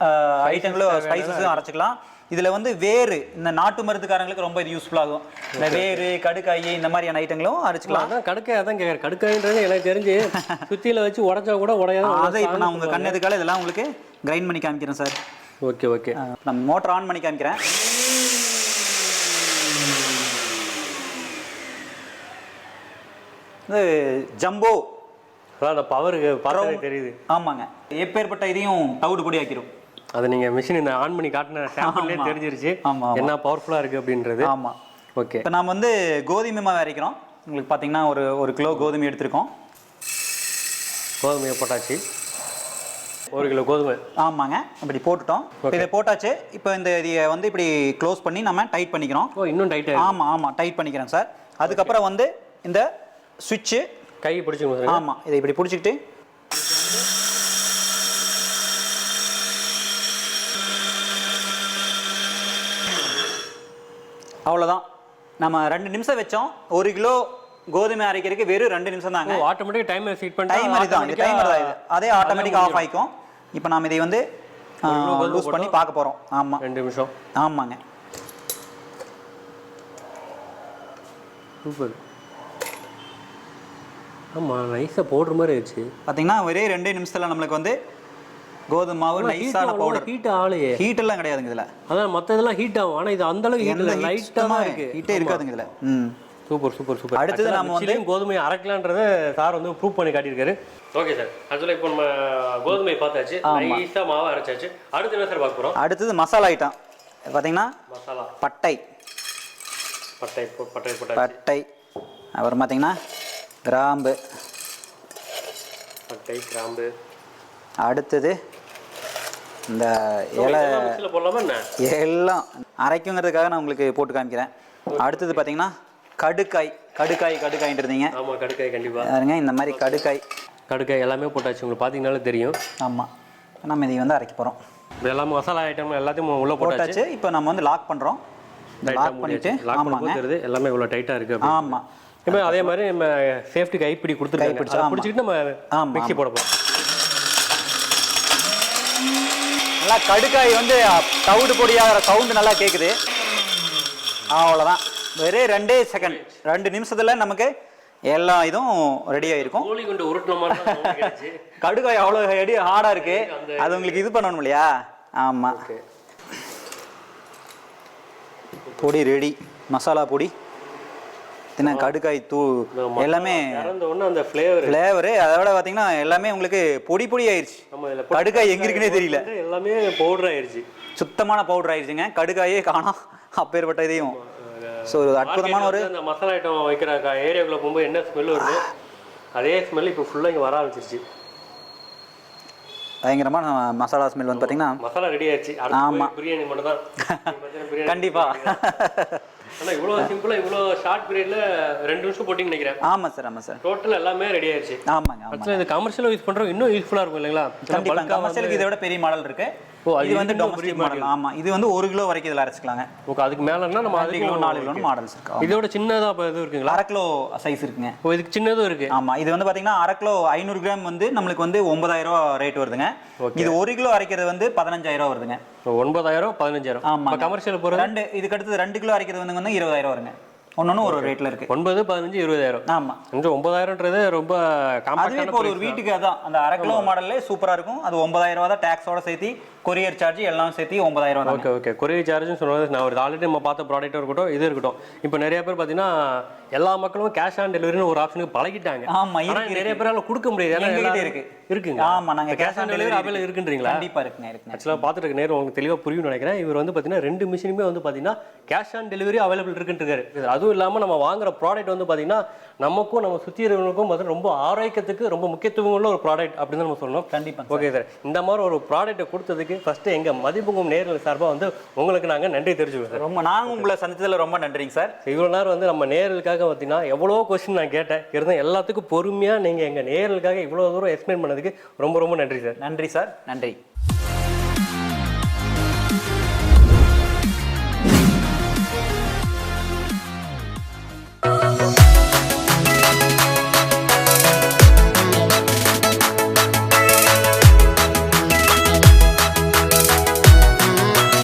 [SPEAKER 2] ஐட்டங்களும் ஸ்பைசஸும் அரைச்சிக்கலாம். இதுல வந்து வேறு இந்த நாட்டு மருந்துக்காரங்களுக்கு ரொம்ப இது யூஸ்ஃபுல் ஆகும். இந்த வேறு, கடுக்காய், இந்த மாதிரியான ஐட்டங்களும் அரைச்சிக்கலாம்.
[SPEAKER 1] அதான் கடுக்காய், அதான் கேட்குறேன். கடுக்காயின்றது எனக்கு தெரிஞ்சு சுத்தியில வச்சு உடைச்சா கூட உடையாது.
[SPEAKER 2] அதை இப்போ நான் உங்க கண் எதுக்கால இதெல்லாம் உங்களுக்கு கிரைண்ட் பண்ணி காமிக்கிறேன் சார்.
[SPEAKER 1] Okay okay.
[SPEAKER 2] நான் மோட்டர் ஆன் பண்ணி காமிக்கிறேன். இது ஜம்போ
[SPEAKER 1] அதான் பவருக்கு பவர் தெரியுது.
[SPEAKER 2] ஆமாங்க, எப்பேற்பட்ட இதையும் தவிடு பொடி ஆக்கிரும்.
[SPEAKER 1] அதை நீங்கள் மிஷின் இந்த ஆன் பண்ணி காட்டின சாம்பிள்லேயே தெரிஞ்சிருச்சு என்ன பவர்ஃபுல்லாக இருக்குது அப்படின்றது.
[SPEAKER 2] ஆமாம்.
[SPEAKER 1] ஓகே,
[SPEAKER 2] இப்போ நாம் வந்து கோதுமை மாவு அரைக்கிறோம். உங்களுக்கு பார்த்தீங்கன்னா ஒரு கிலோ கோதுமை எடுத்திருக்கோம்.
[SPEAKER 1] கோதுமையை போட்டாச்சு, 1 கிலோ கோதுமை.
[SPEAKER 2] ஆமாங்க, இப்படி போட்டுட்டோம். இதை போட்டாச்சு. இப்போ இதை வந்து இப்படி க்ளோஸ் பண்ணி நம்ம டைட் பண்ணிக்கிறோம்.
[SPEAKER 1] ஓ, இன்னும் டைட்டாக?
[SPEAKER 2] ஆமாம், டைட் பண்ணிக்கிறேன் சார். அதுக்கப்புறம் வந்து இந்த சுவிட்சு
[SPEAKER 1] கை பிடிச்சிக்கணும்.
[SPEAKER 2] ஆமாம், இதை இப்படி பிடிச்சிக்கிட்டு அவ்வளோதான். நம்ம 2 நிமிஷம் வச்சோம். 1 கிலோ கோதுமை அரைக்கிறதுக்கு வெறும் 2 நிமிஷம் தாங்க.
[SPEAKER 1] ஆட்டோமேட்டிக் டைமர் செட் பண்ணி
[SPEAKER 2] டைமர் தான், டைமர் தான் இது. அதே ஆட்டோமேட்டிக் ஆஃப் ஆயிக்கும். இப்போ நாம இதை வந்து லூஸ் பண்ணி பார்க்க போறோம். ஆமாம்,
[SPEAKER 1] 2 நிமிஷம்.
[SPEAKER 2] ஆமாங்க.
[SPEAKER 1] சூப்பர். ஆமாம், நைஸாக போடுற மாதிரி ஆயிடுச்சு.
[SPEAKER 2] பார்த்தீங்கன்னா ஒரே 2 நிமிஷத்தில் நம்மளுக்கு வந்து கோதுமை மாவு நைஸான பவுடர்.
[SPEAKER 1] ஹீட் ஆகலையே?
[SPEAKER 2] ஹீட் எல்லாம் கிடையாதுங்க இதில்.
[SPEAKER 1] அதான் மற்ற இதெல்லாம் ஹீட் ஆகும், ஆனால் இது அந்த அளவுக்கு ஹீட் இல்லை, லைட்டாக தான் இருக்கு.
[SPEAKER 2] ஹீட்டே இருக்காதுங்க இதில்.
[SPEAKER 1] Super super super.
[SPEAKER 2] அடுத்தது நம்ம வந்து
[SPEAKER 1] கோதுமையை அரைக்கலான்றதை சார் வந்து ப்ரூவ் பண்ணி காட்டியிருக்காரு. ஓகே சார், ஆக்சுவலாக இப்போ நம்ம கோதுமை பார்த்தாச்சு, நைஸாக மாவை அரைச்சாச்சு. அடுத்து என்ன சார் பார்க்க போகிறோம்?
[SPEAKER 2] அடுத்தது மசாலா ஐட்டம். பார்த்தீங்கன்னா
[SPEAKER 1] மசாலா,
[SPEAKER 2] பட்டை
[SPEAKER 1] பட்டை பட்டை
[SPEAKER 2] பட்டை அப்புறம் பார்த்தீங்கன்னா கிராம்பு,
[SPEAKER 1] பட்டை, கிராம்பு.
[SPEAKER 2] அடுத்தது இந்த இலை
[SPEAKER 1] போடலாமா என்ன?
[SPEAKER 2] எல்லாம் அரைக்குங்கிறதுக்காக நான் உங்களுக்கு போட்டு காமிக்கிறேன். அடுத்தது பார்த்தீங்கன்னா கடுக்காய்ன்றீங்க.
[SPEAKER 1] ஆமாம், கடுக்காய் கண்டிப்பாக
[SPEAKER 2] பாருங்க. இந்த மாதிரி கடுக்காய்
[SPEAKER 1] எல்லாமே போட்டாச்சு, உங்களுக்கு பார்த்தீங்கன்னாலே தெரியும்.
[SPEAKER 2] ஆமாம், நம்ம இதை வந்து அரைக்க போகிறோம்.
[SPEAKER 1] இப்போ எல்லாமே மசாலா ஐட்டம் எல்லாத்தையும் உள்ளே போட்டாச்சு.
[SPEAKER 2] இப்போ நம்ம வந்து லாக் பண்ணுறோம். லாக் பண்ணிட்டு
[SPEAKER 1] ஆமாங்க, எல்லாமே இவ்வளோ டைட்டாக இருக்குது.
[SPEAKER 2] ஆமாம்.
[SPEAKER 1] இப்போ அதே மாதிரி நம்ம சேஃப்டி கைப்பிடி கொடுத்துருக்காங்க, பிடிச்சிக்கிட்டு நம்ம மிக்ஸி போட போகிறோம்.
[SPEAKER 2] நல்லா கடுக்காய் வந்து தவிடு பொடியாகிற சவுண்டு நல்லா கேட்குது. அவ்வளோதான், வெறும் 2 செகண்ட், 2 நிமிஷத்துல நமக்கு எல்லா இதுவும் ரெடி ஆயிருக்கும்.
[SPEAKER 1] கோழி கொண்டு உருட்டுன மாதிரி
[SPEAKER 2] கடுக்காய் அவ்வளோ ஹார்டாக இருக்கு, அது உங்களுக்கு இது பண்ணணும் இல்லையா? ஆமாம். பொடி ரெடி, மசாலா பொடி, கடுக்காய் தூள் எல்லாமே
[SPEAKER 1] அந்த ஃப்ளேவரு.
[SPEAKER 2] அதோட பார்த்தீங்கன்னா எல்லாமே உங்களுக்கு பொடி பொடி ஆயிடுச்சு. கடுக்காய் எங்க இருக்குன்னே தெரியல,
[SPEAKER 1] எல்லாமே பவுடர் ஆயிடுச்சு,
[SPEAKER 2] சுத்தமான பவுடர் ஆயிடுச்சுங்க. கடுக்காயே காணோம், அப்பேற்பட்ட இதையும். ஸோ ஒரு அற்புதமான ஒரு
[SPEAKER 1] மசாலா ஐட்டம் வைக்கிற ஏரியாவுக்குள்ள போகும்போது என்ன ஸ்மெல் வருது, அதே ஸ்மெல் இப்போ ஃபுல்லாக இங்கே வர ஆரம்பிச்சிருச்சு.
[SPEAKER 2] பயங்கரமான மசாலா ஸ்மெல் வந்து பார்த்தீங்கன்னா
[SPEAKER 1] மசாலா ரெடி ஆயிடுச்சு. ஆமாம், பிரியாணி மட்டும் தான்
[SPEAKER 2] கண்டிப்பாக.
[SPEAKER 1] ஆனால் இவ்வளோ சிம்பிளாக இவ்வளோ ஷார்ட் பீரியடில் 2 நிமிஷம் போட்டிங்கன்னு நினைக்கிறேன்.
[SPEAKER 2] ஆமாம் சார், ஆமாம் சார்,
[SPEAKER 1] டோட்டல் எல்லாமே ரெடி ஆயிடுச்சு.
[SPEAKER 2] ஆமாங்க.
[SPEAKER 1] ஆக்சுவலாக இது கமர்ஷியலாக யூஸ் பண்ணுறோம், இன்னும் யூஸ்ஃபுல்லாக இருக்கும் இல்லைங்களா?
[SPEAKER 2] கமர்ஷியலுக்கு இதை விட பெரிய மாடல் இருக்கு. இது வந்து டொமஸ்டிக் மாடல். ஆமாம், இது வந்து 1 கிலோ வரைக்கும் இதில் அரைச்சிக்கலாங்க.
[SPEAKER 1] ஓகே, அதுக்கு மேலேன்னா நம்ம
[SPEAKER 2] 2 கிலோ 4 கிலோ மாடல்ஸ் இருக்கு.
[SPEAKER 1] இதோட சின்னதாக இப்போ இது இருக்குங்களா?
[SPEAKER 2] 1/2 கிலோ சைஸ் இருக்குங்க.
[SPEAKER 1] ஓ, இதுக்கு சின்னதும் இருக்கு.
[SPEAKER 2] ஆமாம், இது வந்து பார்த்தீங்கன்னா 1/2 கிலோ 500 கிராம் வந்து நம்மளுக்கு வந்து 9000 ரூபா ரேட் வருதுங்க. இது 1 கிலோ அரைக்கிறது வந்து 15000 வருதுங்க.
[SPEAKER 1] 9000 15000. ஆமாம், கமர்ஷியல் போகிறது
[SPEAKER 2] இதுக்கு அடுத்து 2 கிலோ அரைக்கிறது வந்து 20000 வருங்க. ஒன்னொன்னு ஒரு ரேட்ல இருக்கு.
[SPEAKER 1] 9, 15, 20000.
[SPEAKER 2] ஆமா,
[SPEAKER 1] 9000ன்றது ரொம்ப காம்பாக்டான
[SPEAKER 2] ஒரு வீட்டுக்கு. அதான் அந்த 1/2 கிலோ மாடல்லே சூப்பரா இருக்கும். அது 9000 ரூபா தான், டாக்ஸோட சேர்த்து கொரியர் சார்ஜ் எல்லாம் சேர்த்து 9000 ரூபா.
[SPEAKER 1] Okay okay. கொரியர் சார்ஜ்னு சொன்னது நான் ஒரு ஆல்ரெடி நம்ம பார்த்த ப்ராடக்ட்டும் இருக்கட்டும், இது இருக்கட்டும். இப்போ நிறைய பேர் பார்த்தீங்கன்னா எல்லா மக்களும் கேஷ் ஆன் டெலிவரின்னு ஒரு ஆப்ஷனுக்கு பழகிட்டாங்க.
[SPEAKER 2] ஆமா,
[SPEAKER 1] நிறைய பேரால கொடுக்க முடியாது. ஏன்னா
[SPEAKER 2] இருக்குங்க. ஆமா, நாங்க
[SPEAKER 1] கேஷ் ஆன் டெலிவரி அவைலபிள் இருக்குன்றீங்களா?
[SPEAKER 2] கண்டிப்பா இருக்குங்க.
[SPEAKER 1] ஆக்சுவலாக பார்த்துட்டு நேரம் உங்களுக்கு தெளிவாக புரியும் நினைக்கிறேன். இவர் வந்து பார்த்தீங்கன்னா 2 மிஷினுமே வந்து பார்த்தீங்கன்னா கேஷ் ஆன் டெலிவரி அவைலபிள் இருக்குன்றாரு. அதுவும் அதுவும் இல்லாமல் நம்ம வாங்குற ப்ராடக்ட் வந்து பார்த்தீங்கன்னா நமக்கும் நம்ம சுற்றி இருக்கிறவங்களுக்கும் பார்த்தீங்கன்னா ரொம்ப ஆரோக்கியத்துக்கு ரொம்ப முக்கியத்துவம் உள்ள ஒரு ப்ராடக்ட் அப்படின்னு நம்ம சொல்லணும்.
[SPEAKER 2] கண்டிப்பாக.
[SPEAKER 1] ஓகே சார், இந்த மாதிரி ஒரு ப்ராடக்ட்டை கொடுத்ததுக்கு ஃபஸ்ட்டு எங்கள் மதிப்புங்கும் நேர்கள் சார்பாக வந்து உங்களுக்கு நாங்கள் நன்றி தெரிஞ்சுக்கிறோம் சார்.
[SPEAKER 2] ரொம்ப நாங்கள் உங்களை சந்தித்ததில் ரொம்ப நன்றிங்க சார்.
[SPEAKER 1] இவ்வளோ நேரம் வந்து நம்ம நேர்களுக்காக பார்த்தீங்கன்னா எவ்வளோ கொஸ்டின் நான் கேட்டேன், இருந்தால் எல்லாத்துக்கும் பொறுமையாக நீங்கள் எங்கள் நேர்களுக்காக இவ்வளோ தூரம் எக்ஸ்பிளைன் பண்ணதுக்கு ரொம்ப ரொம்ப நன்றி சார்.
[SPEAKER 2] நன்றி சார், நன்றி.